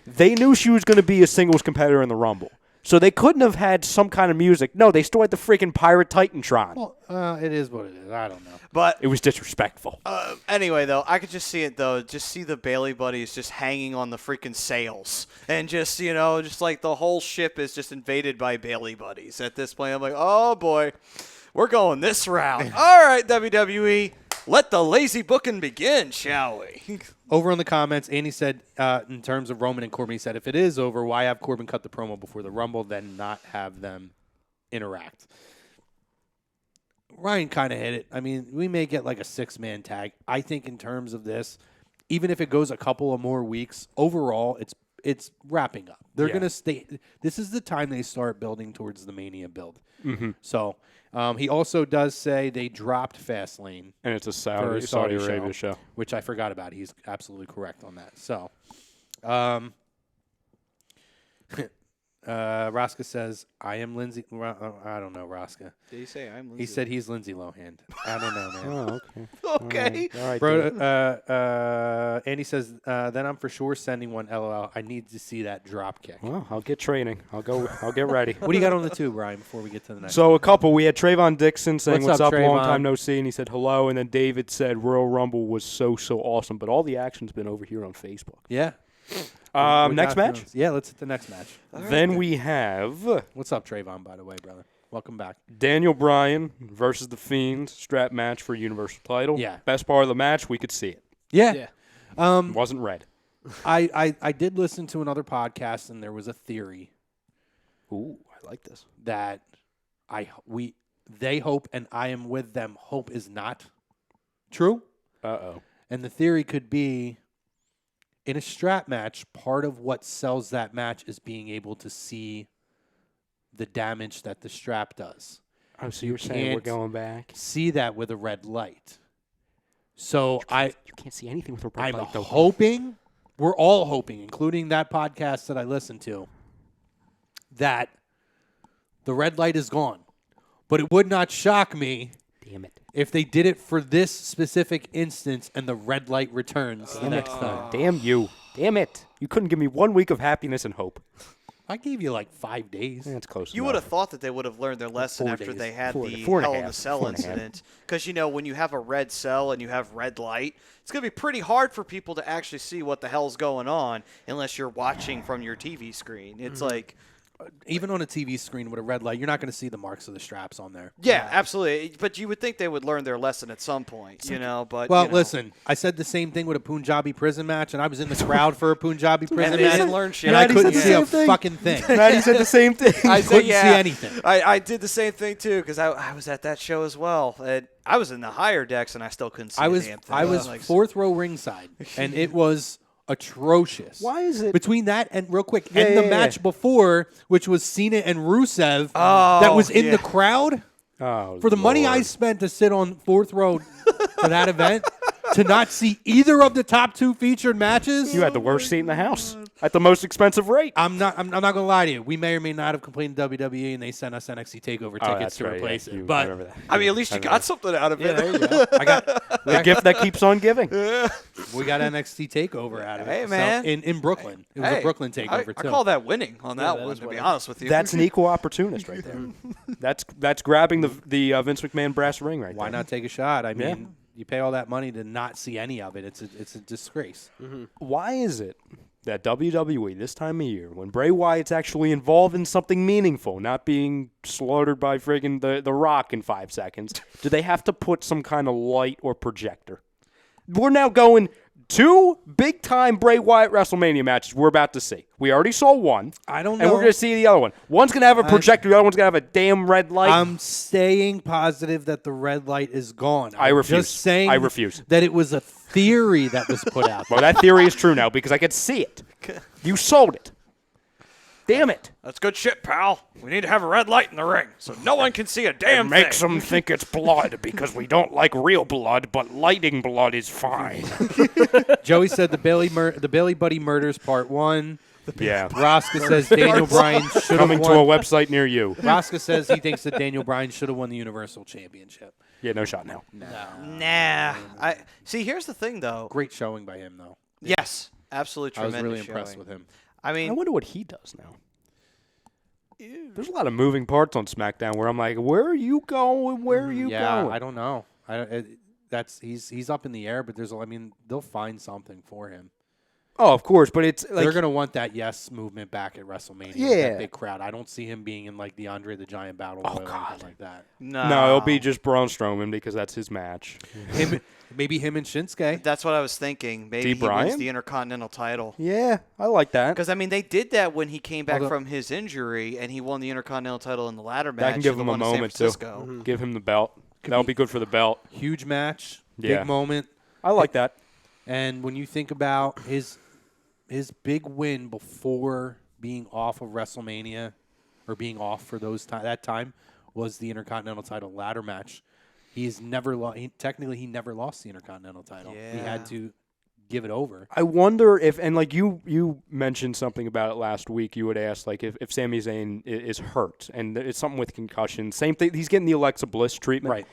They knew she was going to be a singles competitor in the Rumble, so they couldn't have had some kind of music. No, they still had the freaking pirate Titantron. Well, it is what it is. I don't know. But It was disrespectful. anyway, though, I could just see it, though. Just see the Bailey buddies just hanging on the freaking sails. And just, just like the whole ship is just invaded by Bailey buddies. At this point, I'm like, oh, boy, we're going this route. All right, WWE, let the lazy booking begin, shall we? Over in the comments, Andy said, in terms of Roman and Corbin, he said, if it is over, why have Corbin cut the promo before the Rumble, then not have them interact? Ryan kind of hit it. I mean, we may get like a 6-man tag. I think in terms of this, even if it goes a couple of more weeks, overall, it's wrapping up. They're going to stay. This is the time they start building towards the Mania build. Mm-hmm. So he also does say they dropped Fastlane. And it's a for Saudi Arabia show. Which I forgot about. He's absolutely correct on that. So, Raska says, I am Lindsay. I don't know, Raska. Did he say I'm He said he's Lindsay Lohan. I don't know, man. Oh, okay. okay. All right. Bro, Andy says, then I'm for sure sending one. LOL. I need to see that drop kick. Well, I'll get training. I'll get ready. What do you got on the tube, Ryan, before we get to the next So a couple. We had Trayvon Dixon saying, What's what's up, up, long Trayvon? time no see. And he said hello. And then David said, Royal Rumble was so awesome. But all the action's been over here on Facebook. Yeah. We Next got match? those. Yeah, let's hit the next match. Then we have What's up, Trayvon, by the way, brother? Welcome back. Daniel Bryan versus The Fiend. Strap match for Universal title. Yeah. Best part of the match, we could see it. Yeah. Wasn't red. I did listen to another podcast, and there was a theory Ooh, I like this. that they hope and I am with them hope is not true. Uh-oh. And the theory could be in a strap match, part of what sells that match is being able to see the damage that the strap does. Oh, so you're saying we're can't going back? See that with a red light. So You can't see anything with a red I'm light, though. hoping, we're all hoping, including that podcast that I listened to, that the red light is gone. But it would not shock me Damn it. if they did it for this specific instance and the red light returns the next time. Damn you. Damn it. You couldn't give me 1 week of happiness and hope. I gave you like 5 days. That's close You enough. would have thought that they would have learned their lesson 4 after days. they had Four- the four and a Hell in half. the Cell 4.5. incident. Because, when you have a red cell and you have red light, it's going to be pretty hard for people to actually see what the hell's going on unless you're watching from your TV screen. It's like... Even on a TV screen with a red light, you're not going to see the marks of the straps on there. Yeah, absolutely. But you would think they would learn their lesson at some point, but... Well, listen, I said the same thing with a Punjabi prison match, and I was in the crowd for a Punjabi prison And they match. didn't learn shit. And I Maddie couldn't said the see a same thing. fucking thing. Maddie said the same thing. I couldn't see anything. I did the same thing, too, because I was at that show as well. And I was in the higher decks, and I still couldn't see I a was damn thing. I was Like, fourth row ringside, and it was atrocious. Why is it- between that and real quick Yeah, and the yeah, match yeah. before, which was Cena and Rusev, Oh, that was in yeah. the crowd? Oh, For the money I Lord. spent to sit on fourth row for that event, to not see either of the top 2 featured matches, You had the worst seat in the house at the most expensive rate. I'm not gonna lie to you. We may or may not have complained to WWE, and they sent us NXT Takeover Oh, tickets that's to right, replace yeah. it. You But remember that. I mean, at least you got something out of it. there you go. I got The gift that keeps on giving. we got NXT Takeover out of it. Hey, So, man. in Brooklyn, it was Hey, a Brooklyn Takeover I too. call that winning on that that one, is to be winning. honest with you. That's an equal opportunist right there. That's grabbing the Vince McMahon brass ring right Why there. not take a shot? I mean, Yeah. you pay all that money to not see any of it. It's a disgrace. Why is it that WWE this time of year, when Bray Wyatt's actually involved in something meaningful, not being slaughtered by friggin' the Rock in 5 seconds, do they have to put some kind of light or projector? We're now going 2 big-time Bray Wyatt WrestleMania matches we're about to see. We already saw one. I don't And we're know. going to see the other one. One's going to have a projector, the other one's going to have a damn red light. I'm staying positive that the red light is gone. I I'm refuse. Just saying I refuse. that it was a theory that was put out there. Well, that theory is true now because I could see it. You sold it. Damn it. That's good shit, pal. We need to have a red light in the ring so no one can see a damn thing. Makes them think it's blood because we don't like real blood, but lighting blood is fine. Joey said the Billy Buddy murders part 1. Yeah. Rosca says Daniel Bryan should have Coming to a won. website near you. Rosca says he thinks that Daniel Bryan should have won the Universal Championship. Yeah, no shot now. Nah. See, here's the thing, though. Great showing by him, though. Yes, absolutely I was tremendous really impressed showing. with him. I I mean, wonder what he does now. There's a lot of moving parts on SmackDown where I'm like, where are you going? Where are you going? I don't know. He's up in the air, but they'll find something for him. Oh, of course, but it's like They're gonna want that yes movement back at WrestleMania. with Yeah. that big crowd. I don't see him being in like the Andre the Giant Battle Royal or anything like that. no, it'll be just Braun Strowman because that's his match. Maybe him and Shinsuke. That's what I was thinking. Maybe he Bryan? wins the Intercontinental title. Yeah, I like that. Because, I mean, they did that when he came back Although- from his injury, and he won the Intercontinental title in the ladder match. That can give and him the a one in San moment too. Francisco. Give him the belt. That'll be good for the belt. Huge match, Yeah. big moment. I like that. And when you think about his big win before being off of WrestleMania, or being off for that time, was the Intercontinental title ladder match. He's never technically he never lost the Intercontinental title. He Yeah. had to give it over. I wonder if, and like you mentioned something about it last week. You would ask like if Sami Zayn is hurt and it's something with concussion. Same thing. He's getting the Alexa Bliss treatment. Right.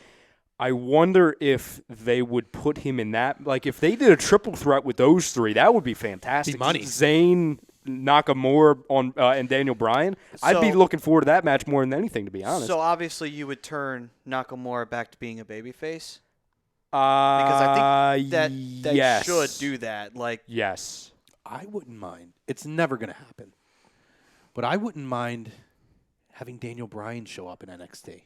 I wonder if they would put him in that. Like if they did a triple threat with those three, that would be fantastic. Be money. Zayn, Nakamura on and Daniel Bryan. I'd be So- looking forward to that match more than anything, to be honest. So, obviously, you would turn Nakamura back to being a babyface? because Because I think that they yes. should do that. Like, Yes. I wouldn't mind. It's never going to happen. But I wouldn't mind having Daniel Bryan show up in NXT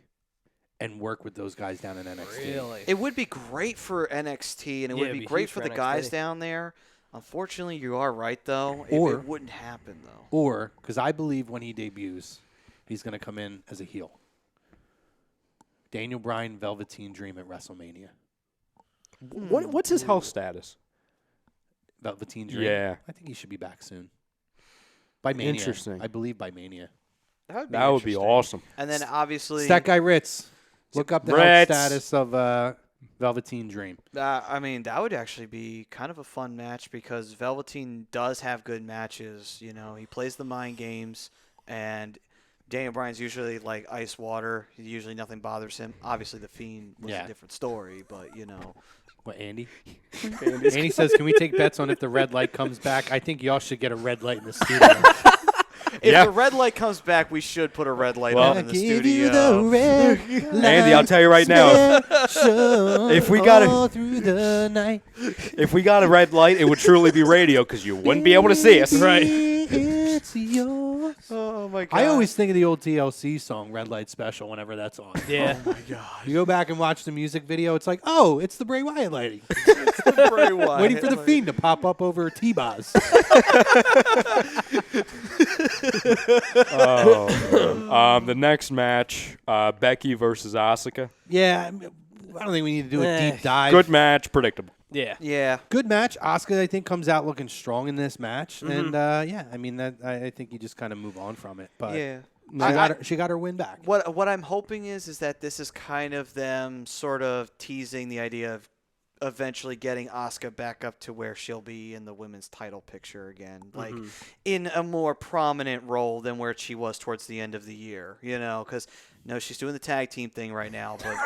and work with those guys down in NXT. Really? it would be great for NXT, and it Yeah, would it'd be be great huge for for the guys NXT. down there. Unfortunately, you are right, though. Or- it wouldn't happen, though. Or, because I believe when he debuts, he's going to come in as a heel. Daniel Bryan, Velveteen Dream at WrestleMania. What's his health status? Velveteen Dream. Yeah. I think he should be back soon. By Mania. Interesting. I believe by Mania. That would That would be interesting. awesome. And then, obviously, Stat guy Ritz. Look up the health Ritz. status of Velveteen Dream. I mean, that would actually be kind of a fun match because Velveteen does have good matches. You know, he plays the mind games, and Daniel Bryan's usually like ice water. Usually nothing bothers him. Obviously, The Fiend was Yeah. a different story, but, you know, What, Andy? Andy says, can we take bets on if the red light comes back? I think y'all should get a red light in the studio. If the red light comes back, we should put a red light on in the studio. Andy, I'll tell you right now, if we got a red light, it would truly be radio because you wouldn't be able to see us. Right. It's yours. Oh my god! I always think of the old TLC song "Red Light Special" whenever that's on. Yeah. Oh my god! You go back and watch the music video. It's like, oh, it's the Bray Wyatt lady. Bray Wyatt, Waiting for the Fiend to pop up over T-Boz. The next match, Becky versus Asuka. Yeah, I don't think we need to do a deep dive. Good match, predictable. Yeah. Yeah. Good match. Asuka, I think, comes out looking strong in this match, and I mean, I think you just kind of move on from it. But yeah, she got her win back. What I'm hoping is that this is kind of them sort of teasing the idea of eventually getting Asuka back up to where she'll be in the women's title picture again, like in a more prominent role than where she was towards the end of the year. You know, because she's doing the tag team thing right now, but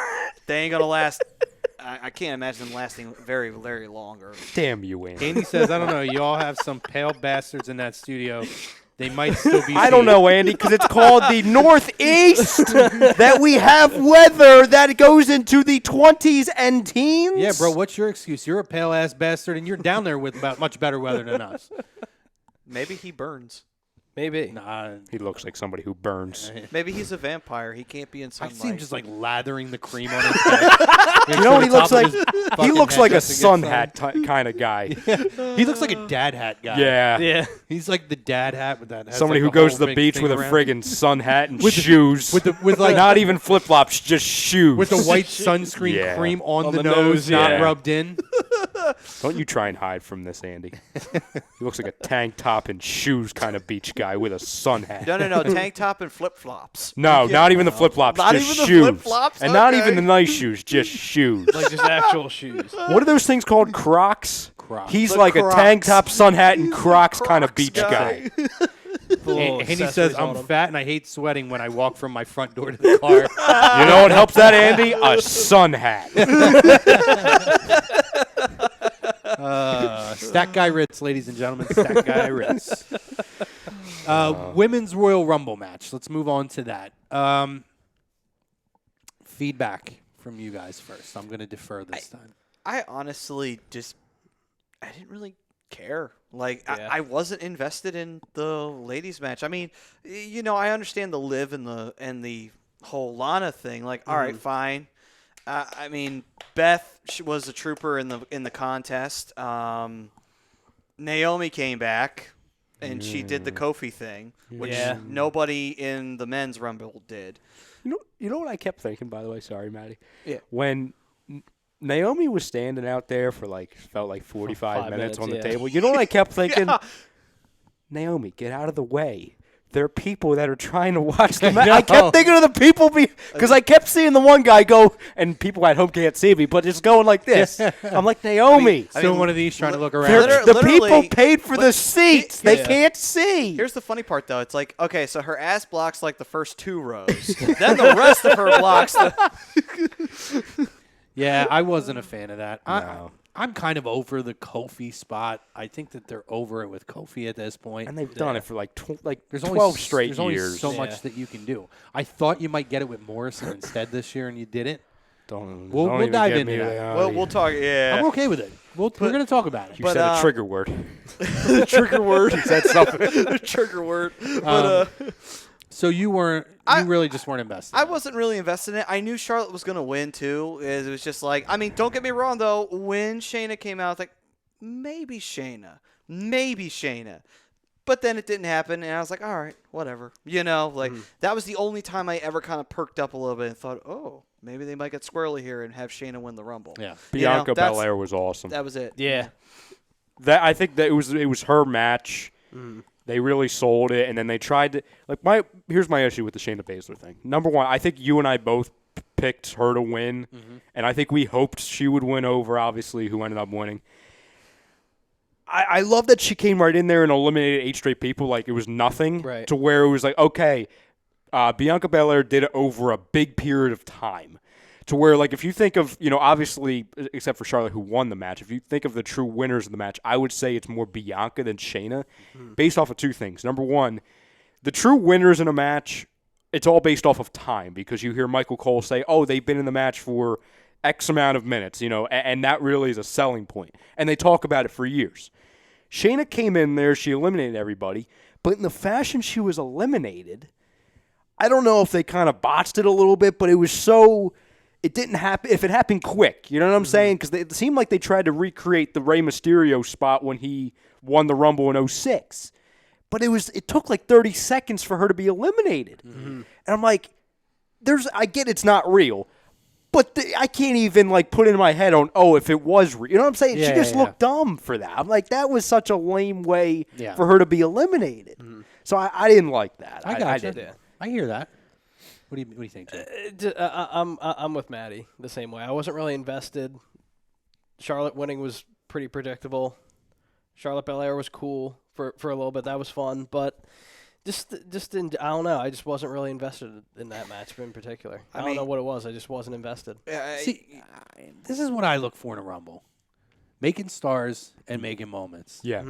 they ain't gonna last. I can't imagine them lasting very, very longer. Damn you, Andy. Andy says, I don't know. You all have some pale bastards in that studio. They might still be. I don't know, Andy, because it's called the Northeast. That we have weather that goes into the 20s and teens. Yeah, bro. What's your excuse? You're a pale ass bastard, and you're down there with much better weather than us. Maybe he burns. Maybe. Nah, He looks like somebody who burns. Maybe he's a vampire. He can't be in I sunlight. see him just like lathering the cream on his head. You know what he looks like? He fucking looks head like a just to get sun sun. hat kind of guy. He looks like a dad hat guy. Yeah. Yeah. He's like the dad hat with that. has, Somebody like, who the goes whole to the big beach thing with a around. friggin' sun hat and shoes. with like not even flip-flops, just shoes. with the white sunscreen Yeah. cream on the the nose, nose, not yeah. rubbed in. Don't you try and hide from this, Andy. He looks like a tank top and shoes kind of beach guy with a sun hat. No. Tank top and flip flops. No, not even the flip-flops, Not just even the shoes. flip-flops? And not Okay. even the nice shoes, just shoes. Like just actual shoes. What are those things called? Crocs? Crocs. He's The like a tank Crocs. top, sun hat, and Crocs kind of Crocs beach guy. guy. Little And he says, accessories on I'm 'em. fat and I hate sweating when I walk from my front door to the car. You know what helps that, Andy? A sun hat. Stack Guy Ritz, ladies and gentlemen. Stack Guy Ritz. Women's Royal Rumble match. Let's move on to that. Feedback from you guys first. I'm going to defer this time. I honestly I didn't really care. Like, Yeah. I wasn't invested in the ladies match. I mean, I understand the Liv and the whole Lana thing. Like, all right, fine. I mean, Beth was a trooper in the contest. Naomi came back, and she did the Kofi thing, which Yeah. nobody in the men's Rumble did. You know what I kept thinking, by the way? Sorry, Matty. Yeah. When Naomi was standing out there for felt like 45 5 minutes on the minutes, yeah. table. You know what I kept thinking? Yeah. Naomi, get out of the way. There are people that are trying to watch the match. know. I kept thinking of the people because I kept seeing the one guy go, and people at home can't see me, but just going like this. I'm like, Naomi. Still one of these trying to look around. Liter- the people literally- paid for the seats. They Yeah. can't see. Here's the funny part, though. It's like, okay, so her ass blocks like the first 2 rows. Then the rest of her blocks the. Yeah, I wasn't a fan of that. No. I'm kind of over the Kofi spot. I think that they're over it with Kofi at this point. And they've done it for There's 12 only, straight there's only years. so Yeah. much that you can do. I thought you might get it with Morrison instead this year, and you didn't. Don't We'll even dive get into me that. there. Well, we'll talk. Yeah. I'm okay with it. We're going to talk about it. You but, said a trigger word. trigger word. You said something. Trigger word. But So you really just weren't invested. I wasn't really invested in it. I knew Charlotte was going to win, too. It was just like, I mean, don't get me wrong, though. When Shayna came out, I was like, maybe Shayna. But then it didn't happen, and I was like, all right, whatever. That was the only time I ever kind of perked up a little bit and thought, oh, maybe they might get squirrely here and have Shayna win the Rumble. Yeah. Bianca that's- Belair was awesome. That was it. Yeah. I think that it was her match. They really sold it, and then they tried to here's my issue with the Shayna Baszler thing. Number one, I think you and I both picked her to win, and I think we hoped she would win over, obviously, who ended up winning. I love that she came right in there and eliminated 8 straight people like it was nothing, Right. to where it was like, okay, Bianca Belair did it over a big period of time. to where, like, if you think of, obviously, except for Charlotte who won the match, if you think of the true winners of the match, I would say it's more Bianca than Shayna, based off of two things. Number one, the true winners in a match, it's all based off of time, because you hear Michael Cole say, oh, they've been in the match for X amount of minutes, and that really is a selling point. And they talk about it for years. Shayna came in there, she eliminated everybody, but in the fashion she was eliminated, I don't know if they kind of botched it a little bit, but it was so, it didn't happen, if it happened quick, you know what I'm saying? Because it seemed like they tried to recreate the Rey Mysterio spot when he won the Rumble in 06. But it took like 30 seconds for her to be eliminated. And I'm like, I get it's not real, but I can't even like put it in my head on, if it was real. You know what I'm saying? She just looked dumb for that. I'm like, that was such a lame way for her to be eliminated. So I didn't like that. I didn't. Yeah. I hear that. What do you think, Jim? I'm with Matty the same way. I wasn't really invested. Charlotte winning was pretty predictable. Charlotte Belair was cool for a little bit. That was fun, but just I don't know. I just wasn't really invested in that match in particular. I don't know what it was. I just wasn't invested. See, this is what I look for in a Rumble: making stars and making moments. Yeah.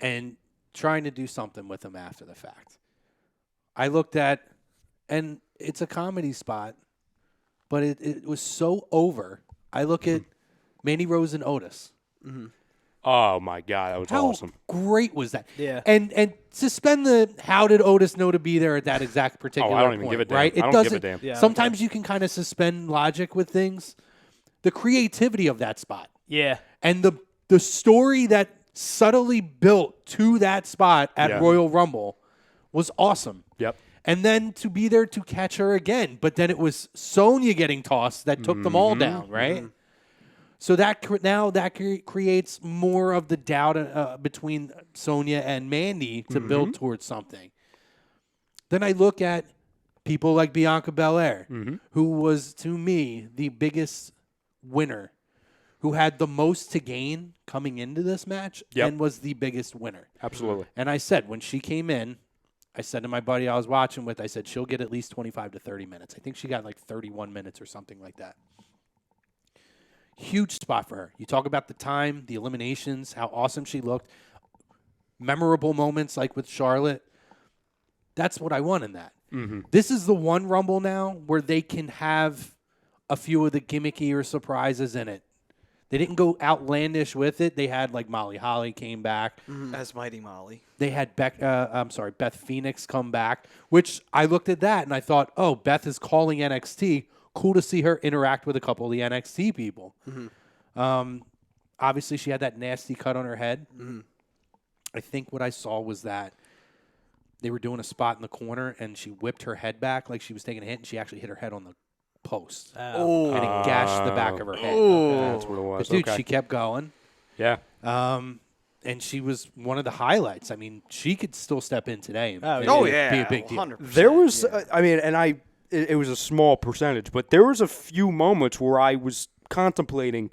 And trying to do something with them after the fact. I looked at, and it's a comedy spot, but it was so over. I look at Mandy Rose and Otis. Oh, my God. That was awesome. How great was that? Yeah. And suspend the how did Otis know to be there at that exact particular I don't even point, give a damn. right? I don't give a damn. Yeah, Sometimes you can kind of suspend logic with things. The creativity of that spot. Yeah. And the story that subtly built to that spot at Royal Rumble was awesome. Yep. And then to be there to catch her again. But then it was Sonya getting tossed that took them all down, right? So that creates more of the doubt between Sonya and Mandy to build towards something. Then I look at people like Bianca Belair, who was, to me, the biggest winner, who had the most to gain coming into this match and was the biggest winner. Absolutely. And I said, when she came in, I said to my buddy I was watching with, I said, she'll get at least 25 to 30 minutes. I think she got like 31 minutes or something like that. Huge spot for her. You talk about the time, the eliminations, how awesome she looked. Memorable moments like with Charlotte. That's what I want in that. This is the one Rumble now where they can have a few of the gimmicky surprises in it. They didn't go outlandish with it. They had like Molly Holly came back. As Mighty Molly. They had Beth Phoenix come back, which I looked at that and I thought, oh, Beth is calling NXT. Cool to see her interact with a couple of the NXT people. Obviously, she had that nasty cut on her head. I think what I saw was that they were doing a spot in the corner, and she whipped her head back like she was taking a hit, and she actually hit her head on the post. And it gashed the back of her head. That's what it was. But, dude, she kept going. Yeah. And she was one of the highlights. I mean, she could still step in today and be a big deal. 100%. There was, it was a small percentage, but there was a few moments where I was contemplating,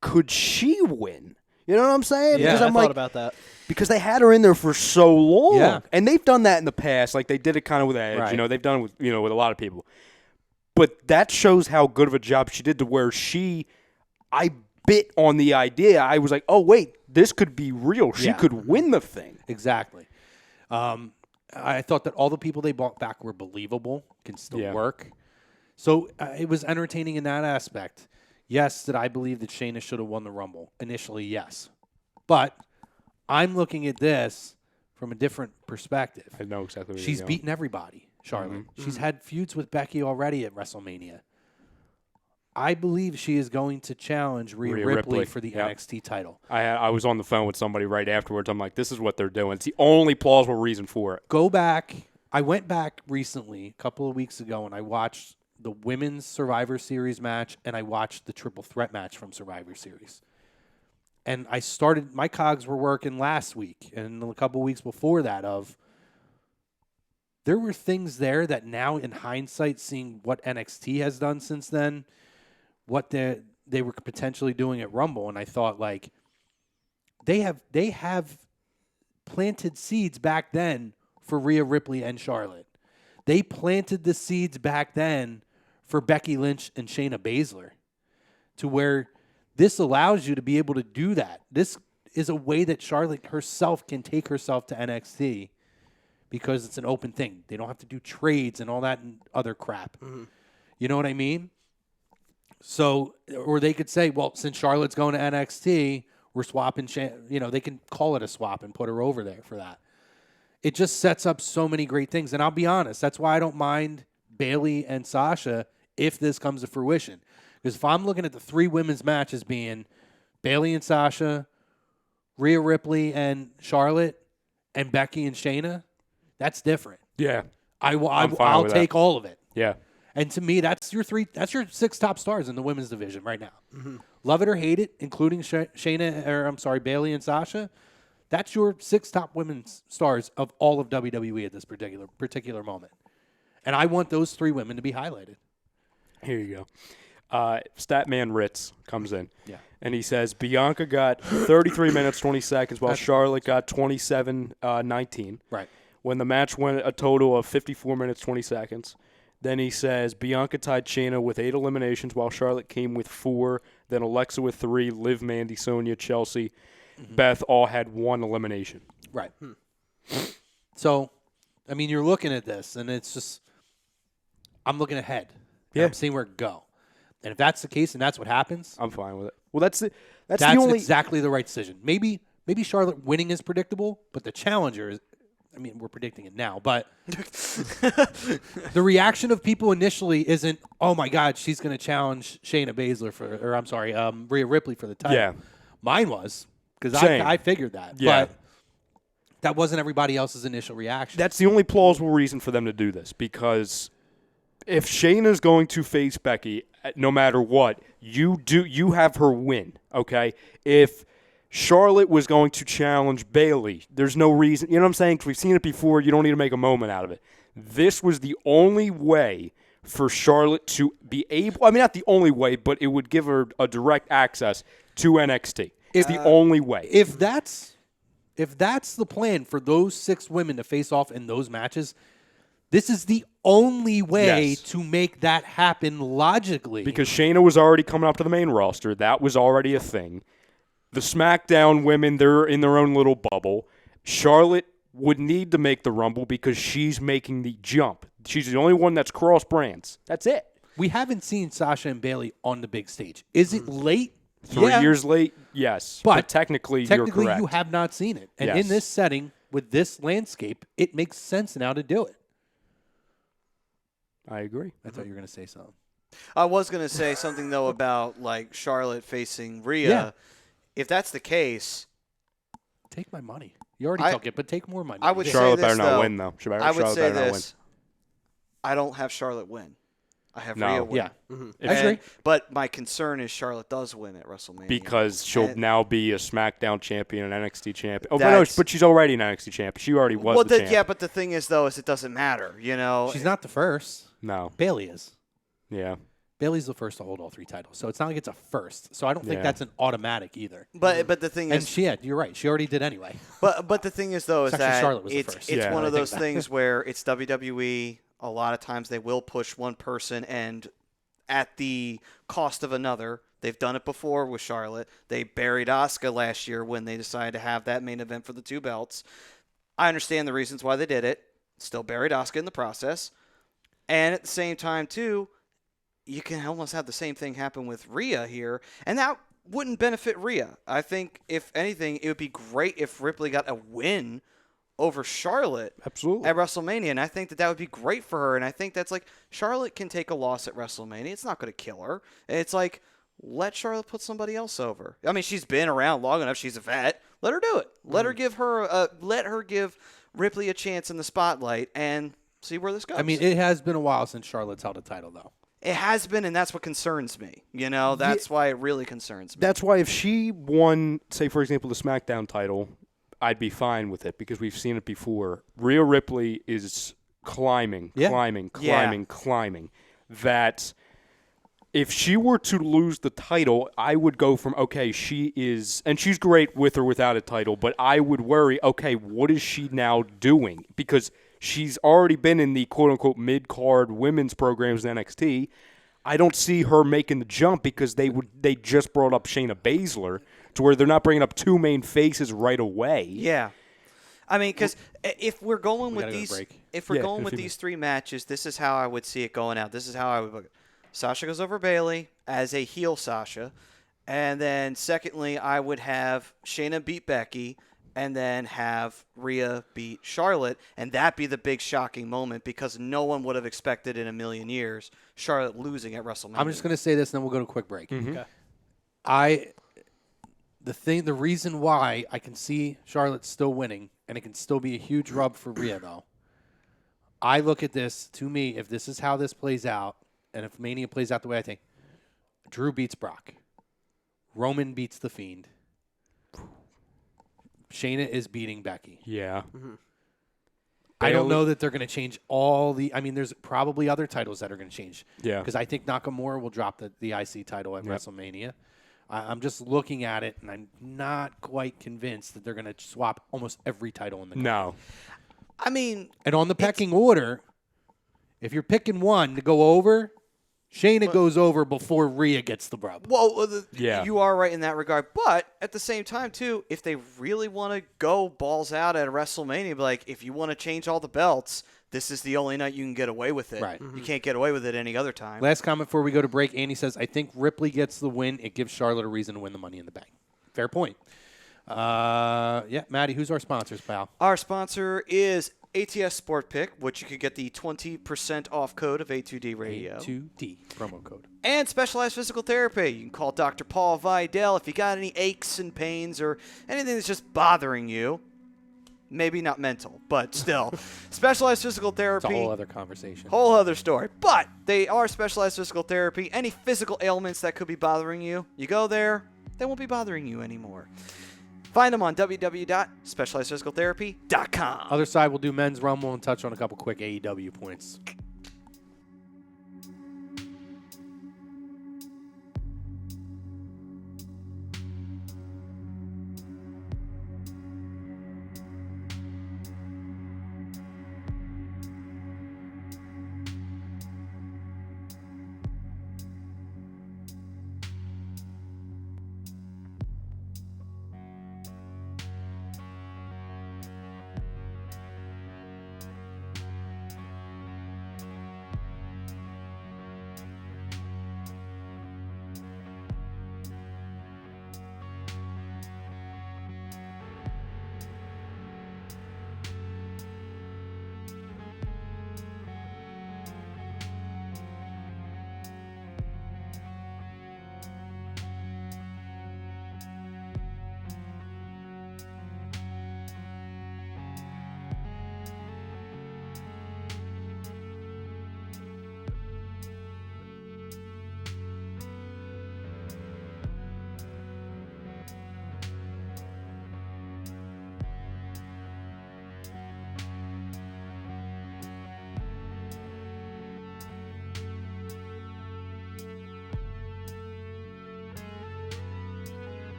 could she win? You know what I'm saying? Yeah, because I thought about that. Because they had her in there for so long. Yeah. And they've done that in the past. Like, they did it kind of with Edge. Right. They've done it with, with a lot of people. But that shows how good of a job she did to where I bit on the idea. I was like, oh, wait, this could be real. She could win the thing. Exactly. I thought that all the people they brought back were believable, can still work. So it was entertaining in that aspect. Yes, did I believe that Shayna should have won the Rumble? Initially, yes. But I'm looking at this from a different perspective. I know exactly what She's you're beaten everybody, Charlotte. She's had feuds with Becky already at WrestleMania. I believe she is going to challenge Rhea Ripley for the NXT title. I was on the phone with somebody right afterwards. I'm like, this is what they're doing. It's the only plausible reason for it. Go back. I went back recently, a couple of weeks ago, and I watched the Women's Survivor Series match, and I watched the Triple Threat match from Survivor Series. And my cogs were working last week and a couple of weeks before that there were things there that now in hindsight, seeing what NXT has done since then, what they were potentially doing at Rumble, and I thought, like, they have planted seeds back then for Rhea Ripley and Charlotte. They planted the seeds back then for Becky Lynch and Shayna Baszler, to where this allows you to be able to do that. This is a way that Charlotte herself can take herself to NXT because it's an open thing. They don't have to do trades and all that and other crap. Mm-hmm. You know what I mean? So, or they could say, well, since Charlotte's going to NXT, we're swapping, they can call it a swap and put her over there for that. It just sets up so many great things. And I'll be honest, that's why I don't mind Bayley and Sasha if this comes to fruition. Because if I'm looking at the 3 women's matches being Bayley and Sasha, Rhea Ripley and Charlotte, and Becky and Shayna, that's different. Yeah. I'll take all of it. Yeah. And to me, that's your 6 top stars in the women's division right now. Mm-hmm. Love it or hate it, including Bayley and Sasha. That's your 6 top women's stars of all of WWE at this particular moment. And I want those 3 women to be highlighted. Here you go. Statman Ritz comes in. Yeah. And he says Bianca got 33 minutes, 20 seconds, while Charlotte got 27:19. Right. When the match went a total of 54 minutes, 20 seconds. Then he says Bianca tied Shayna with 8 eliminations, while Charlotte came with 4. Then Alexa with 3. Liv, Mandy, Sonya, Chelsea, Beth all had 1 elimination. Right. So, I mean, you're looking at this, and it's just, I'm looking ahead. Yeah. I'm seeing where it go. And if that's the case and that's what happens, I'm fine with it. Well, that's the only exactly the right decision. Maybe Charlotte winning is predictable, but the challenger is, I mean, we're predicting it now, but the reaction of people initially isn't, oh my God, she's going to challenge Shayna Baszler Rhea Ripley for the title. Yeah. Mine was, because I figured that. Yeah. But that wasn't everybody else's initial reaction. That's the only plausible reason for them to do this, because if Shayna's going to face Becky, no matter what, you have her win, okay? If Charlotte was going to challenge Bayley, there's no reason. You know what I'm saying? 'Cause we've seen it before. You don't need to make a moment out of it. This was the only way for Charlotte to be able – I mean, not the only way, but it would give her a direct access to NXT. It's the only way. If that's the plan for those 6 women to face off in those matches, this is the only way to make that happen logically. Because Shayna was already coming up to the main roster. That was already a thing. The SmackDown women, they're in their own little bubble. Charlotte would need to make the Rumble because she's making the jump. She's the only one that's cross brands. That's it. We haven't seen Sasha and Bayley on the big stage. Is it late? 3 years late, yes. But technically, you're correct. You have not seen it. And Yes. in this setting, with this landscape, it makes sense now to do it. I agree. I thought you were going to say something. I was going to say something, though, about like Charlotte facing Rhea. Yeah. If that's the case, take my money. You already took it, but take more money. I would Charlotte say better this, not though. win, though. I would say Charlotte better not this. I don't have Charlotte win. I have No. Rhea win. Yeah. And- I agree. But my concern is Charlotte does win at WrestleMania. Because she'll And- now be a SmackDown champion, an NXT champion. Oh, That's- but she's already an NXT champion. She already was the champion. Yeah, but the thing is, though, is it doesn't matter. You know, She's not the first. No. Bayley is. Yeah. Bayley's the first to hold all 3 titles. So it's not like it's a first. So I don't think Yeah. that's an automatic either. But the thing And is, you're right. She already did anyway. but the thing is, though, is Actually, that Charlotte was the it's first. Yeah, one I of think those that. things where it's WWE. A lot of times they will push one person and at the cost of another. They've done it before with Charlotte. They buried Asuka last year when they decided to have that main event for the 2 belts. I understand the reasons why they did it. Still buried Asuka in the process. And at the same time, too, you can almost have the same thing happen with Rhea here. And that wouldn't benefit Rhea. I think, if anything, it would be great if Ripley got a win over Charlotte Absolutely. at WrestleMania, and I think that would be great for her. And I think that's like Charlotte can take a loss at WrestleMania. It's not going to kill her. It's like, let Charlotte put somebody else over. I mean, she's been around long enough. She's a vet. Let her do it. Let her give Ripley a chance in the spotlight and see where this goes. I mean, it has been a while since Charlotte's held a title, though. it has been, and that's what concerns me. You know, that's why it really concerns me. That's why if she won, say, for example, the SmackDown title, I'd be fine with it because we've seen it before. Rhea Ripley is climbing. That if she were to lose the title, I would go from, okay, she is, and she's great with or without a title, but I would worry, okay, what is she now doing? Because she's already been in the quote-unquote mid-card women's programs in NXT. I don't see her making the jump because they just brought up Shayna Baszler to where they're not bringing up two main faces right away. Yeah. I mean, because if we're going with gotta go to these, break. if we're Yeah, going if with you these 3 matches, this is how I would see it going out. This is how I would book it. Sasha goes over Bayley as a heel Sasha, and then secondly, I would have Shayna beat Becky, and then have Rhea beat Charlotte, and that be the big shocking moment because no one would have expected in a million years Charlotte losing at WrestleMania. I'm just going to say this, and then we'll go to a quick break. Okay. The reason why I can see Charlotte still winning, and it can still be a huge rub for Rhea, though. I look at this, to me, if this is how this plays out, and if Mania plays out the way I think, Drew beats Brock. Roman beats The Fiend. Shayna is beating Becky. Yeah. I don't know that they're going to change all the. I mean, there's probably other titles that are going to change. Yeah. Because I think Nakamura will drop the IC title at WrestleMania. I'm just looking at it, and I'm not quite convinced that they're going to swap almost every title in the company. No. I mean, And on the pecking order, if you're picking one to go over, Shayna goes over before Rhea gets the rub. well, Yeah. you are right in that regard. But at the same time, too, if they really want to go balls out at WrestleMania, be like, if you want to change all the belts, this is the only night you can get away with it. Right. You can't get away with it any other time. Last comment before we go to break. Andy says, I think Ripley gets the win. It gives Charlotte a reason to win the Money in the Bank. Fair point. Maddie, who's our sponsors, pal? Our sponsor is ATS Sport Pick, which you could get the 20% off code of A2D Radio. A2D promo code. And Specialized Physical Therapy. You can call Dr. Paul Vidal if you got any aches and pains or anything that's just bothering you. Maybe not mental, but still. Specialized Physical Therapy. It's a whole other conversation. Whole other story. But they are Specialized Physical Therapy. Any physical ailments that could be bothering you, you go there, they won't be bothering you anymore. Find them on www.specializedphysicaltherapy.com. Other side, we'll do men's rumble and touch on a couple quick AEW points.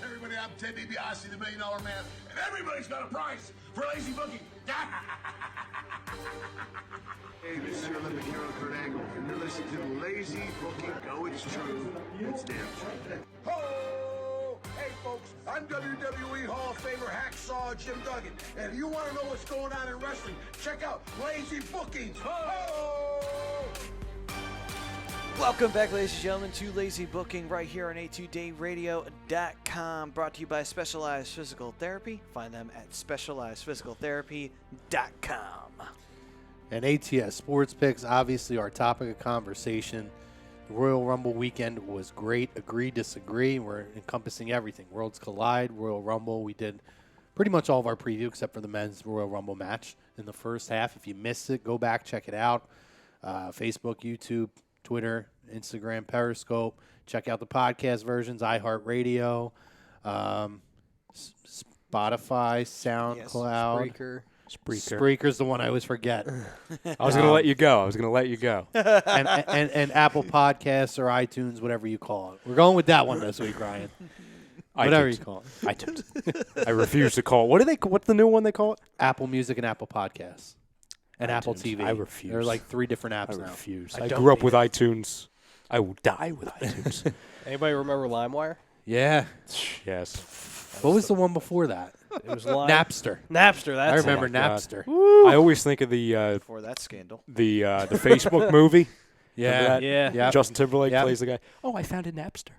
Everybody, I'm Ted DiBiase, the $1 Million Man, and everybody's got a price for lazy booking. Hey, this is your Olympic hero, Kurt Angle, and you're listening to Lazy Booking. Go, it's true. It's damn true. Ho! Hey, folks, I'm WWE Hall of Famer Hacksaw Jim Duggan, and if you want to know what's going on in wrestling, check out Lazy Bookings. Ho! Welcome back, ladies and gentlemen, to Lazy Booking right here on A2DayRadio.com, brought to you by Specialized Physical Therapy. Find them at specializedphysicaltherapy.com. And ATS Sports Picks, obviously our topic of conversation. The Royal Rumble weekend was great. Agree, disagree. We're encompassing everything. Worlds Collide, Royal Rumble. We did pretty much all of our preview except for the men's Royal Rumble match in the first half. If you missed it, go back, check it out. Facebook, YouTube, Twitter, Instagram, Periscope. Check out the podcast versions, iHeartRadio, Spotify, SoundCloud. Breaker. Spreaker's the one I always forget. I was going to let you go. and Apple Podcasts or iTunes, whatever you call it. We're going with that one this week, Ryan. Whatever you call it. iTunes. I refuse to call it. What's the new one they call it? Apple Music and Apple Podcasts. And iTunes. Apple TV. I refuse. There are like 3 different apps now. I refuse. I grew up with iTunes. I will die with iTunes. Anybody remember LimeWire? Yeah. Yes. What was the one before that? It was Lime. Napster. Napster. I That's remember it. Napster. I always think of the Before that scandal. the Facebook movie. Yeah. Remember that? Yeah. Yep. Justin Timberlake Yep. plays the guy. Oh, I found a Napster.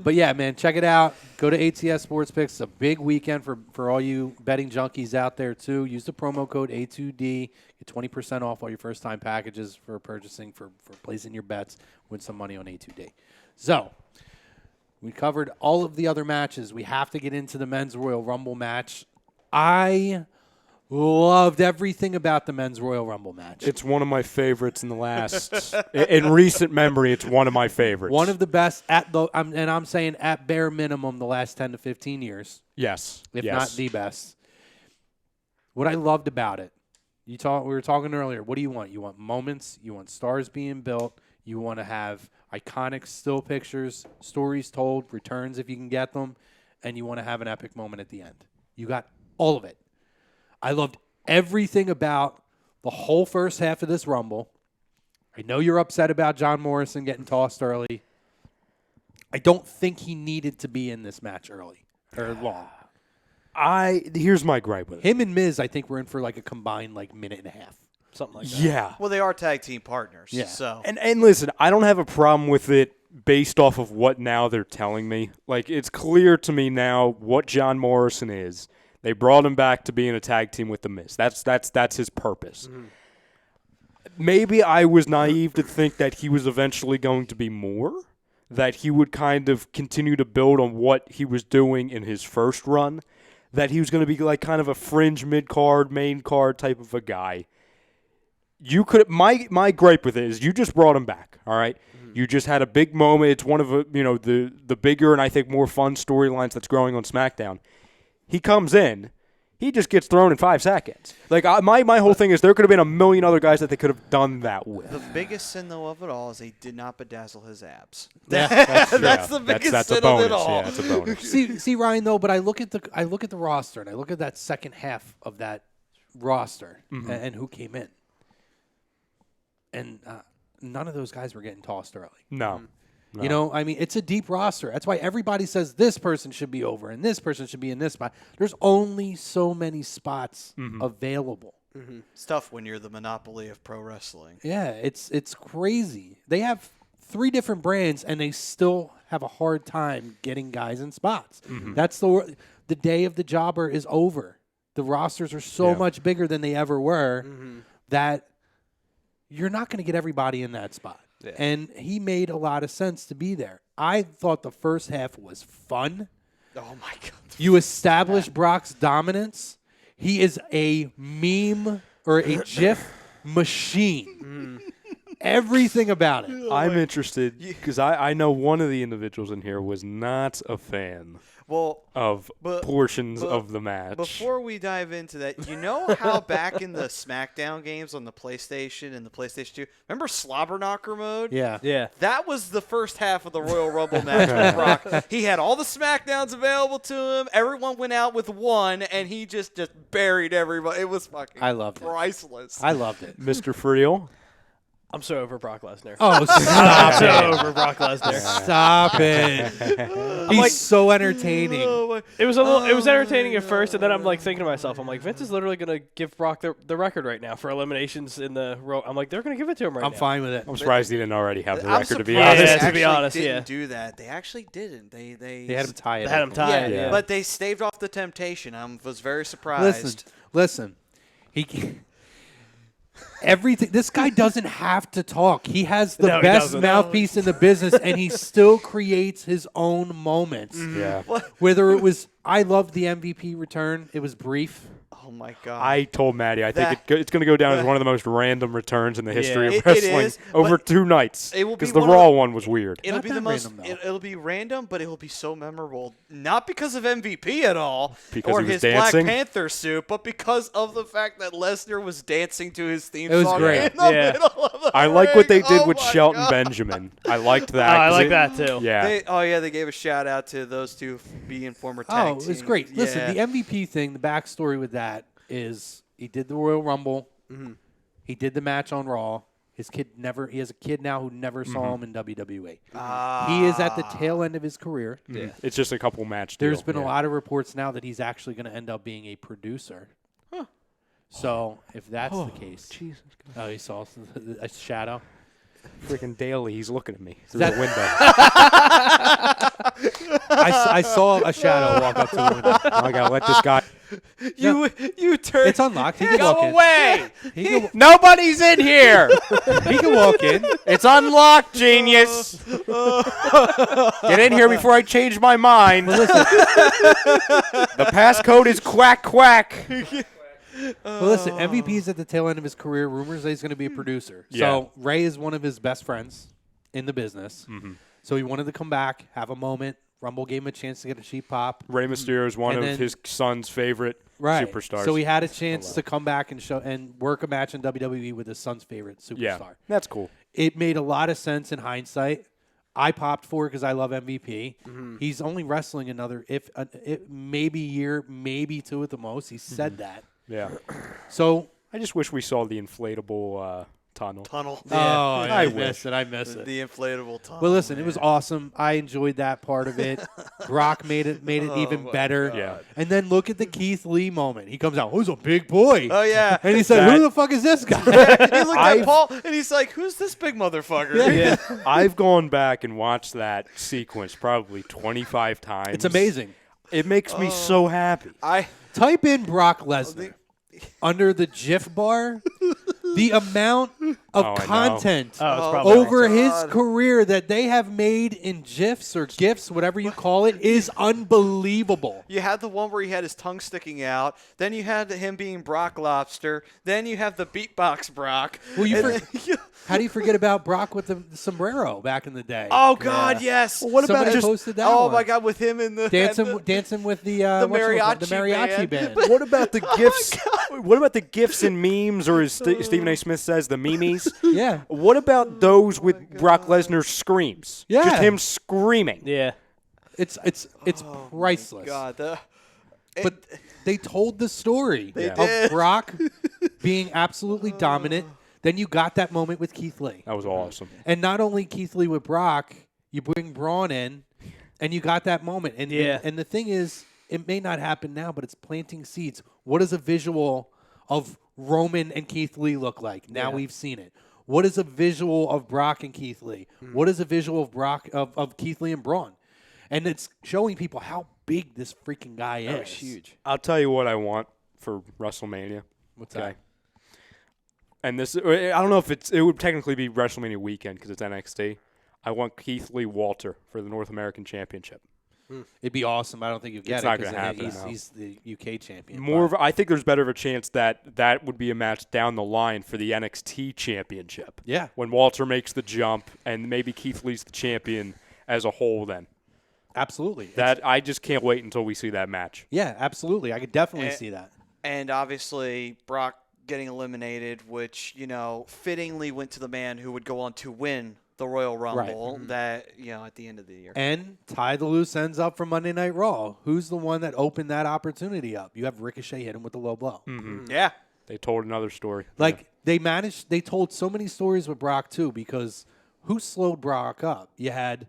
But yeah, man, check it out. Go to ATS Sports Picks. It's a big weekend for all you betting junkies out there, too. Use the promo code A2D. Get 20% off all your first-time packages for purchasing, for placing your bets. Win some money on A2D. So, we covered all of the other matches. We have to get into the men's Royal Rumble match. I loved everything about the men's Royal Rumble match. It's one of my favorites in the last, in recent memory, it's one of my favorites. One of the best I'm saying at bare minimum the last 10 to 15 years. Yes. If yes. not the best. What I loved about it, we were talking earlier, what do you want? You want moments, you want stars being built, you want to have iconic still pictures, stories told, returns if you can get them, and you want to have an epic moment at the end. You got all of it. I loved everything about the whole first half of this Rumble. I know you're upset about John Morrison getting tossed early. I don't think he needed to be in this match early or long. Here's my gripe with it. Him and Miz, I think we're in for like a combined like minute and a half. Something like that. Yeah. Well, they are tag team partners. Yeah. So And listen, I don't have a problem with it based off of what now they're telling me. Like, it's clear to me now what John Morrison is. They brought him back to be in a tag team with The Miz. That's his purpose. Mm-hmm. Maybe I was naive to think that he was eventually going to be more, that he would kind of continue to build on what he was doing in his first run, that he was going to be like kind of a fringe mid-card, main card type of a guy. You could my gripe with it is you just brought him back, all right? You just had a big moment. It's one of the bigger and I think more fun storylines that's growing on SmackDown. He comes in, he just gets thrown in 5 seconds. Like my whole thing is there could have been a million other guys that they could have done that with. the biggest sin though of it all is they did not bedazzle his abs. That's the biggest that's sin a bonus. of it all. Yeah, it's a bonus. See Ryan though, but I look at the roster and I look at that second half of that roster and who came in, and none of those guys were getting tossed early. No. You know, I mean, it's a deep roster. That's why everybody says this person should be over and this person should be in this spot. There's only so many spots available. It's tough when you're the monopoly of pro wrestling. Yeah, it's crazy. They have 3 different brands and they still have a hard time getting guys in spots. That's the day of the jobber is over. The rosters are so much bigger than they ever were that you're not going to get everybody in that spot. Yeah. And he made a lot of sense to be there. I thought the first half was fun. Oh, my God. You establish Brock's dominance. He is a meme or a GIF machine. Everything about it. I'm interested because I know one of the individuals in here was not a fan of portions of the match. Before we dive into that, you know how back in the SmackDown games on the PlayStation and the PlayStation 2, remember Slobber Knocker mode? Yeah. Yeah. That was the first half of the Royal Rumble match with Brock. He had all the SmackDowns available to him. Everyone went out with one, and he just buried everybody. It was fucking priceless. I loved it. Mr. Friel. I'm so over Brock Lesnar. Oh, stop I'm it. so over Brock Lesnar. Stop it. He's so entertaining. It was it was entertaining at first, and then I'm like thinking to myself, I'm like, Vince is literally going to give Brock the record right now for eliminations in the row. I'm like, they're going to give it to him right now. I'm fine with it. I'm surprised he didn't already have the I'm record, to be surprised honest. they To be honest, actually yeah. didn't do that. They actually didn't. They They had him tie it. They had him tied. Yeah. But they staved off the temptation. I was very surprised. Listen. Everything. This guy doesn't have to talk. He has the No, he best doesn't. mouthpiece in the business, and he still creates his own moments. Yeah. Whether it was, I loved the MVP return. It was brief. Oh, my God. I told Maddie I think it's going to go down as one of the most random returns in the history of It wrestling is, over but 2 nights. it will be Because the one of Raw the- one was weird. It'll Not be the that most. random, though. It'll be random, but it will be so memorable. Not because of MVP at all, Because or he was his dancing? Black Panther suit, but because of the fact that Lesnar was dancing to his theme It was song great. in the Yeah. middle of the I like what they ring. did Oh with my Shelton God. Benjamin. I liked that. I 'cause like it- that too. Yeah. They gave a shout out to those two being former tag Oh, it was teams. great. Yeah. Listen, the MVP thing, the backstory with that is he did the Royal Rumble. He did the match on Raw. He has a kid now who never saw him in WWE. He is at the tail end of his career. It's just a couple match There's deal. been a lot of reports now that he's actually going to end up being a producer. So if that's the case, Jesus. oh, he saw a shadow. Freaking daily, he's looking at me through That- the window. I saw a shadow walk up to the window. I gotta let this guy. You turned. It's unlocked. He can walk in. away! He can, Nobody's in here. he can walk in. It's unlocked, genius. Get in here before I change my mind. The passcode is quack quack. Well, listen, MVP's at the tail end of his career. Rumors that he's going to be a producer. Yeah. So Ray is one of his best friends in the business. So he wanted to come back, have a moment. Rumble gave him a chance to get a cheap pop. Rey Mysterio is one And of then- his son's favorite superstars. So he had a chance to come back and work a match in WWE with his son's favorite superstar. yeah, that's cool. It made a lot of sense in hindsight. I popped for it because I love MVP. He's only wrestling another maybe year, maybe 2 at the most. He said that. Yeah, So I just wish we saw the inflatable tunnel. Tunnel. Oh, I wish. missed it. I missed it. The inflatable tunnel. Well, listen, it was awesome. I enjoyed that part of it. Brock made it even my better. God. Yeah. And then look at the Keith Lee moment. He comes out, who's a big boy? Oh, yeah. And he said, That- who the fuck is this guy? He looked at Paul, and he's like, who's this big motherfucker? Yeah. I've gone back and watched that sequence probably 25 times. It's amazing. It makes me so happy. Type in Brock Lesnar under the GIF bar. The amount of I know. content Oh, it's probably over awesome. his God. career that they have made in GIFs or GIFs, whatever you call it, is unbelievable. You had the one where he had his tongue sticking out. Then you had him being Brock Lobster. Then you have the beatbox Brock. Well, And how do you forget about Brock with the sombrero back in the day? oh God, yes. What about Somebody just posted that Oh one. my God, with him in the dancing with the mariachi band. what about the gifs? What about the gifs and memes, or as Stephen A. Smith says, the memes? Yeah. What about those with Brock Lesnar's screams? Yeah. Just him screaming. Yeah. It's priceless. God, But they told the story did. of Brock being absolutely dominant. Then you got that moment with Keith Lee. That was awesome. And not only Keith Lee with Brock, you bring Braun in, and you got that moment. And, Yeah. and the thing is, it may not happen now, but it's planting seeds. What does a visual of Roman and Keith Lee look like? Now we've seen it. What is a visual of Brock and Keith Lee? What is a visual of Brock of Keith Lee and Braun? And it's showing people how big this freaking guy is. That was huge. I'll tell you what I want for WrestleMania. What's that? And this, I don't know if it would technically be WrestleMania weekend because it's NXT. I want Keith Lee Walter for the North American Championship. It'd be awesome. I don't think you'll get It's it not 'cause gonna happen, no. he's the UK champion. More but- of, I think there's better of a chance that would be a match down the line for the NXT Championship. Yeah. When Walter makes the jump and maybe Keith Lee's the champion as a whole then. Absolutely. That I just can't wait until we see that match. Yeah, absolutely. I could definitely see that. and obviously Brock getting eliminated, which fittingly went to the man who would go on to win the Royal Rumble. That at the end of the year. And tie the loose ends up for Monday Night Raw. Who's the one that opened that opportunity up? You have Ricochet hit him with the low blow. Yeah. They told another story. Like they told so many stories with Brock too, because who slowed Brock up? You had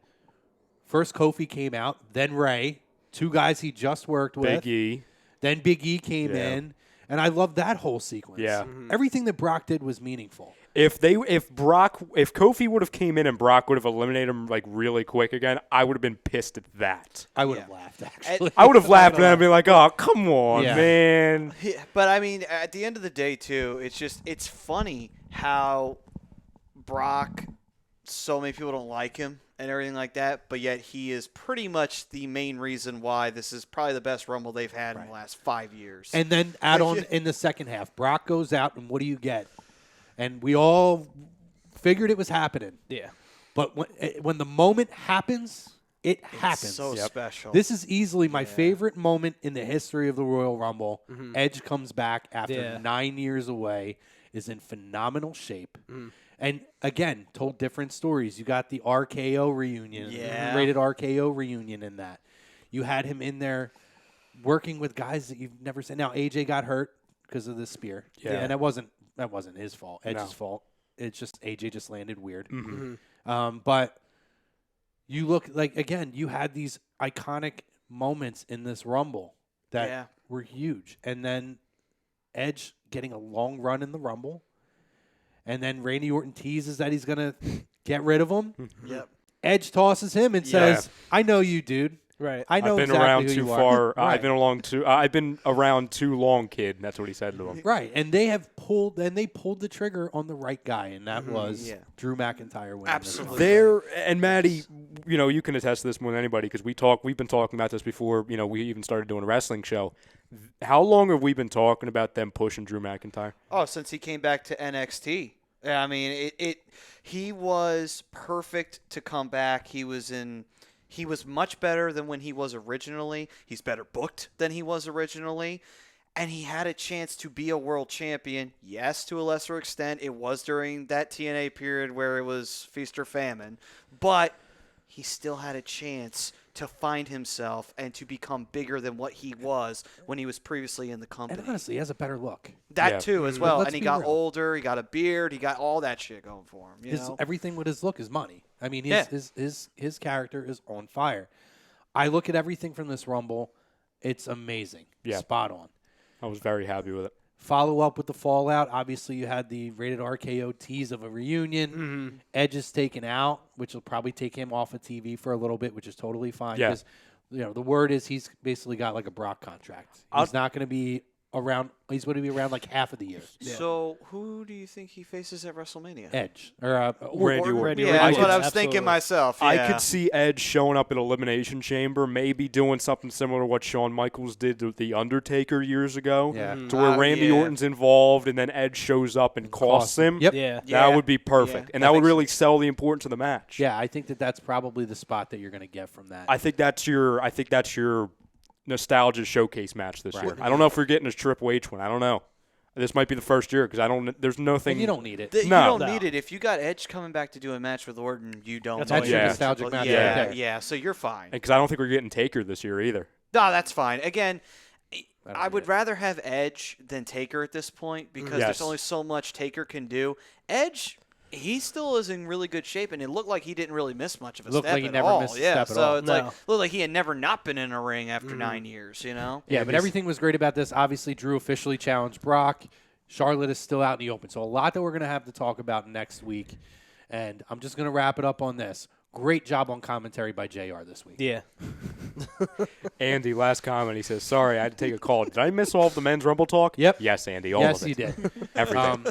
first Kofi came out, then Ray, two guys he just worked with. Big E. Then Big E came Yeah. in, and I love that whole sequence. Yeah. Everything that Brock did was meaningful. If Kofi would have came in and Brock would have eliminated him like really quick again, I would have been pissed at that. I would have laughed actually. I would have laughed and I'd be like, "Oh, come on, Yeah. man." Yeah, but I mean, at the end of the day, too, it's funny how Brock, so many people don't like him and everything like that, but yet he is pretty much the main reason why this is probably the best Rumble they've had in the last 5 years. And then add on in the second half, Brock goes out, and what do you get? And we all figured it was happening. Yeah. But when the moment happens, it happens. It's so special. This is easily my favorite moment in the history of the Royal Rumble. Edge comes back after 9 years away, is in phenomenal shape. And again, told different stories. You got the RKO reunion, rated RKO reunion in that. You had him in there working with guys that you've never seen. Now AJ got hurt because of the spear, and that wasn't his fault. Edge's fault. It's just AJ just landed weird. But you look like again, you had these iconic moments in this Rumble that were huge, and then Edge getting a long run in the Rumble. And then Randy Orton teases that he's going to get rid of him. Yep. Edge tosses him and says, I know you, dude. Right. I know I've been exactly around who too you are." far. Right. I've been around too long, kid. That's what he said to him. Right. And they pulled the trigger on the right guy, and that was Drew McIntyre winning. Absolutely. There and Maddie, you can attest to this more than anybody because we've been talking about this before. We even started doing a wrestling show. How long have we been talking about them pushing Drew McIntyre? Oh, since he came back to NXT. I mean, he was perfect to come back. He was much better than when he was originally. He's better booked than he was originally. And he had a chance to be a world champion. Yes, to a lesser extent. It was during that TNA period where it was feast or famine. But he still had a chance to find himself and to become bigger than what he was when he was previously in the company. And honestly, he has a better look. That Yeah. too, as well. Let's And he be got real. older. He got a beard. He got all that shit going for him. You know? Everything with his look is money. I mean, Yeah. his character is on fire. I look at everything from this Rumble. It's amazing. Yeah. Spot on. I was very happy with it. Follow up with the Fallout. Obviously, you had the rated RKO tease of a reunion. Mm-hmm. Edge is taken out, which will probably take him off of TV for a little bit, which is totally fine. Yeah. Because, the word is he's basically got like a Brock contract. He's not going to be around. He's going to be around like half of the year. So who do you think he faces at WrestleMania? Edge Randy Orton. Randy Yeah, Orton. that's what I was Absolutely. thinking myself. I yeah. could see Edge showing up at Elimination Chamber, maybe doing something similar to what Shawn Michaels did to The Undertaker years ago. Yeah. To where Randy yeah. Orton's involved and then Edge shows up and costs him. Yep. Yeah. Yeah. That would be perfect. Yeah. And That that would makes really sell the importance of the match. Yeah, I think that's probably the spot that you're going to get from that. I think that's your nostalgia showcase match this year. I don't know if we're getting a Triple H one. I don't know. This might be the first year because there's nothing. And you don't need it. You No. don't need it. If you got Edge coming back to do a match with Orton, you don't. That's need all That's you your need. nostalgic match Yeah, right there. yeah. So you're fine. because I don't think we're getting Taker this year either. No, that's fine. Again, I need would it. rather have Edge than Taker at this point because Yes. there's only so much Taker can do. Edge, he still is in really good shape, and it looked like he didn't really miss much of a Looked step like he at never all. missed a Yeah, step at so all. it's No. like looked like he had never not been in a ring after 9 years. You know. Yeah, but everything was great about this. Obviously, Drew officially challenged Brock. Charlotte is still out in the open. So a lot that we're going to have to talk about next week. And I'm just going to wrap it up on this. Great job on commentary by JR this week. Yeah. Andy, last comment. He says, "Sorry, I had to take a call. Did I miss all of the men's Rumble talk?" Yep. Yes, Andy. All Yes, of it. you did. Everything.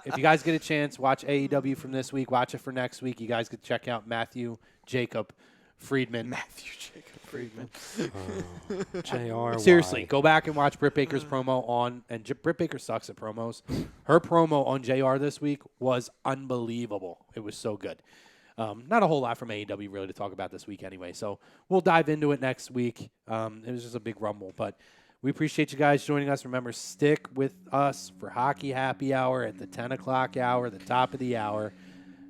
If you guys get a chance, watch AEW from this week. Watch it for next week. You guys could check out Matthew Jacob Friedman. Matthew Jacob Friedman. JR. Seriously, go back and watch Britt Baker's promo on, and Britt Baker sucks at promos. Her promo on JR this week was unbelievable. It was so good. Not a whole lot from AEW really to talk about this week anyway, so we'll dive into it next week. It was just a big rumble, but we appreciate you guys joining us. Remember, stick with us for Hockey Happy Hour at the 10 o'clock hour, the top of the hour.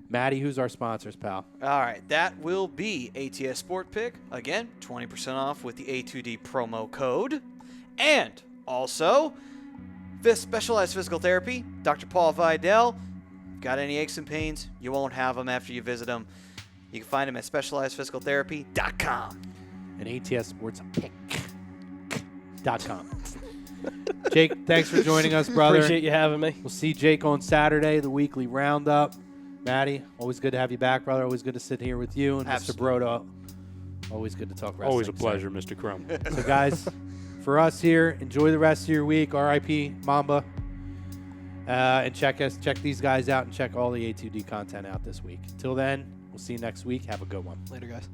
Maddie, who's our sponsors, pal? All right, that will be ATS Sport Pick. Again, 20% off with the A2D promo code. And also, Specialized Physical Therapy, Dr. Paul Vidal. Got any aches and pains? You won't have them after you visit him. You can find him at specializedphysicaltherapy.com. And ATSSportsPick.com. Jake, thanks for joining us, brother. Appreciate you having me. We'll see Jake on Saturday, the weekly roundup. Maddie, always good to have you back, brother. Always good to sit here with you. And Absolutely. Mr. Broda, always good to talk wrestling. Always a pleasure, Mr. Crumb. So, guys, for us here, enjoy the rest of your week. R.I.P. Mamba. And check these guys out and check all the A2D content out this week. Till then, we'll see you next week. Have a good one. Later, guys.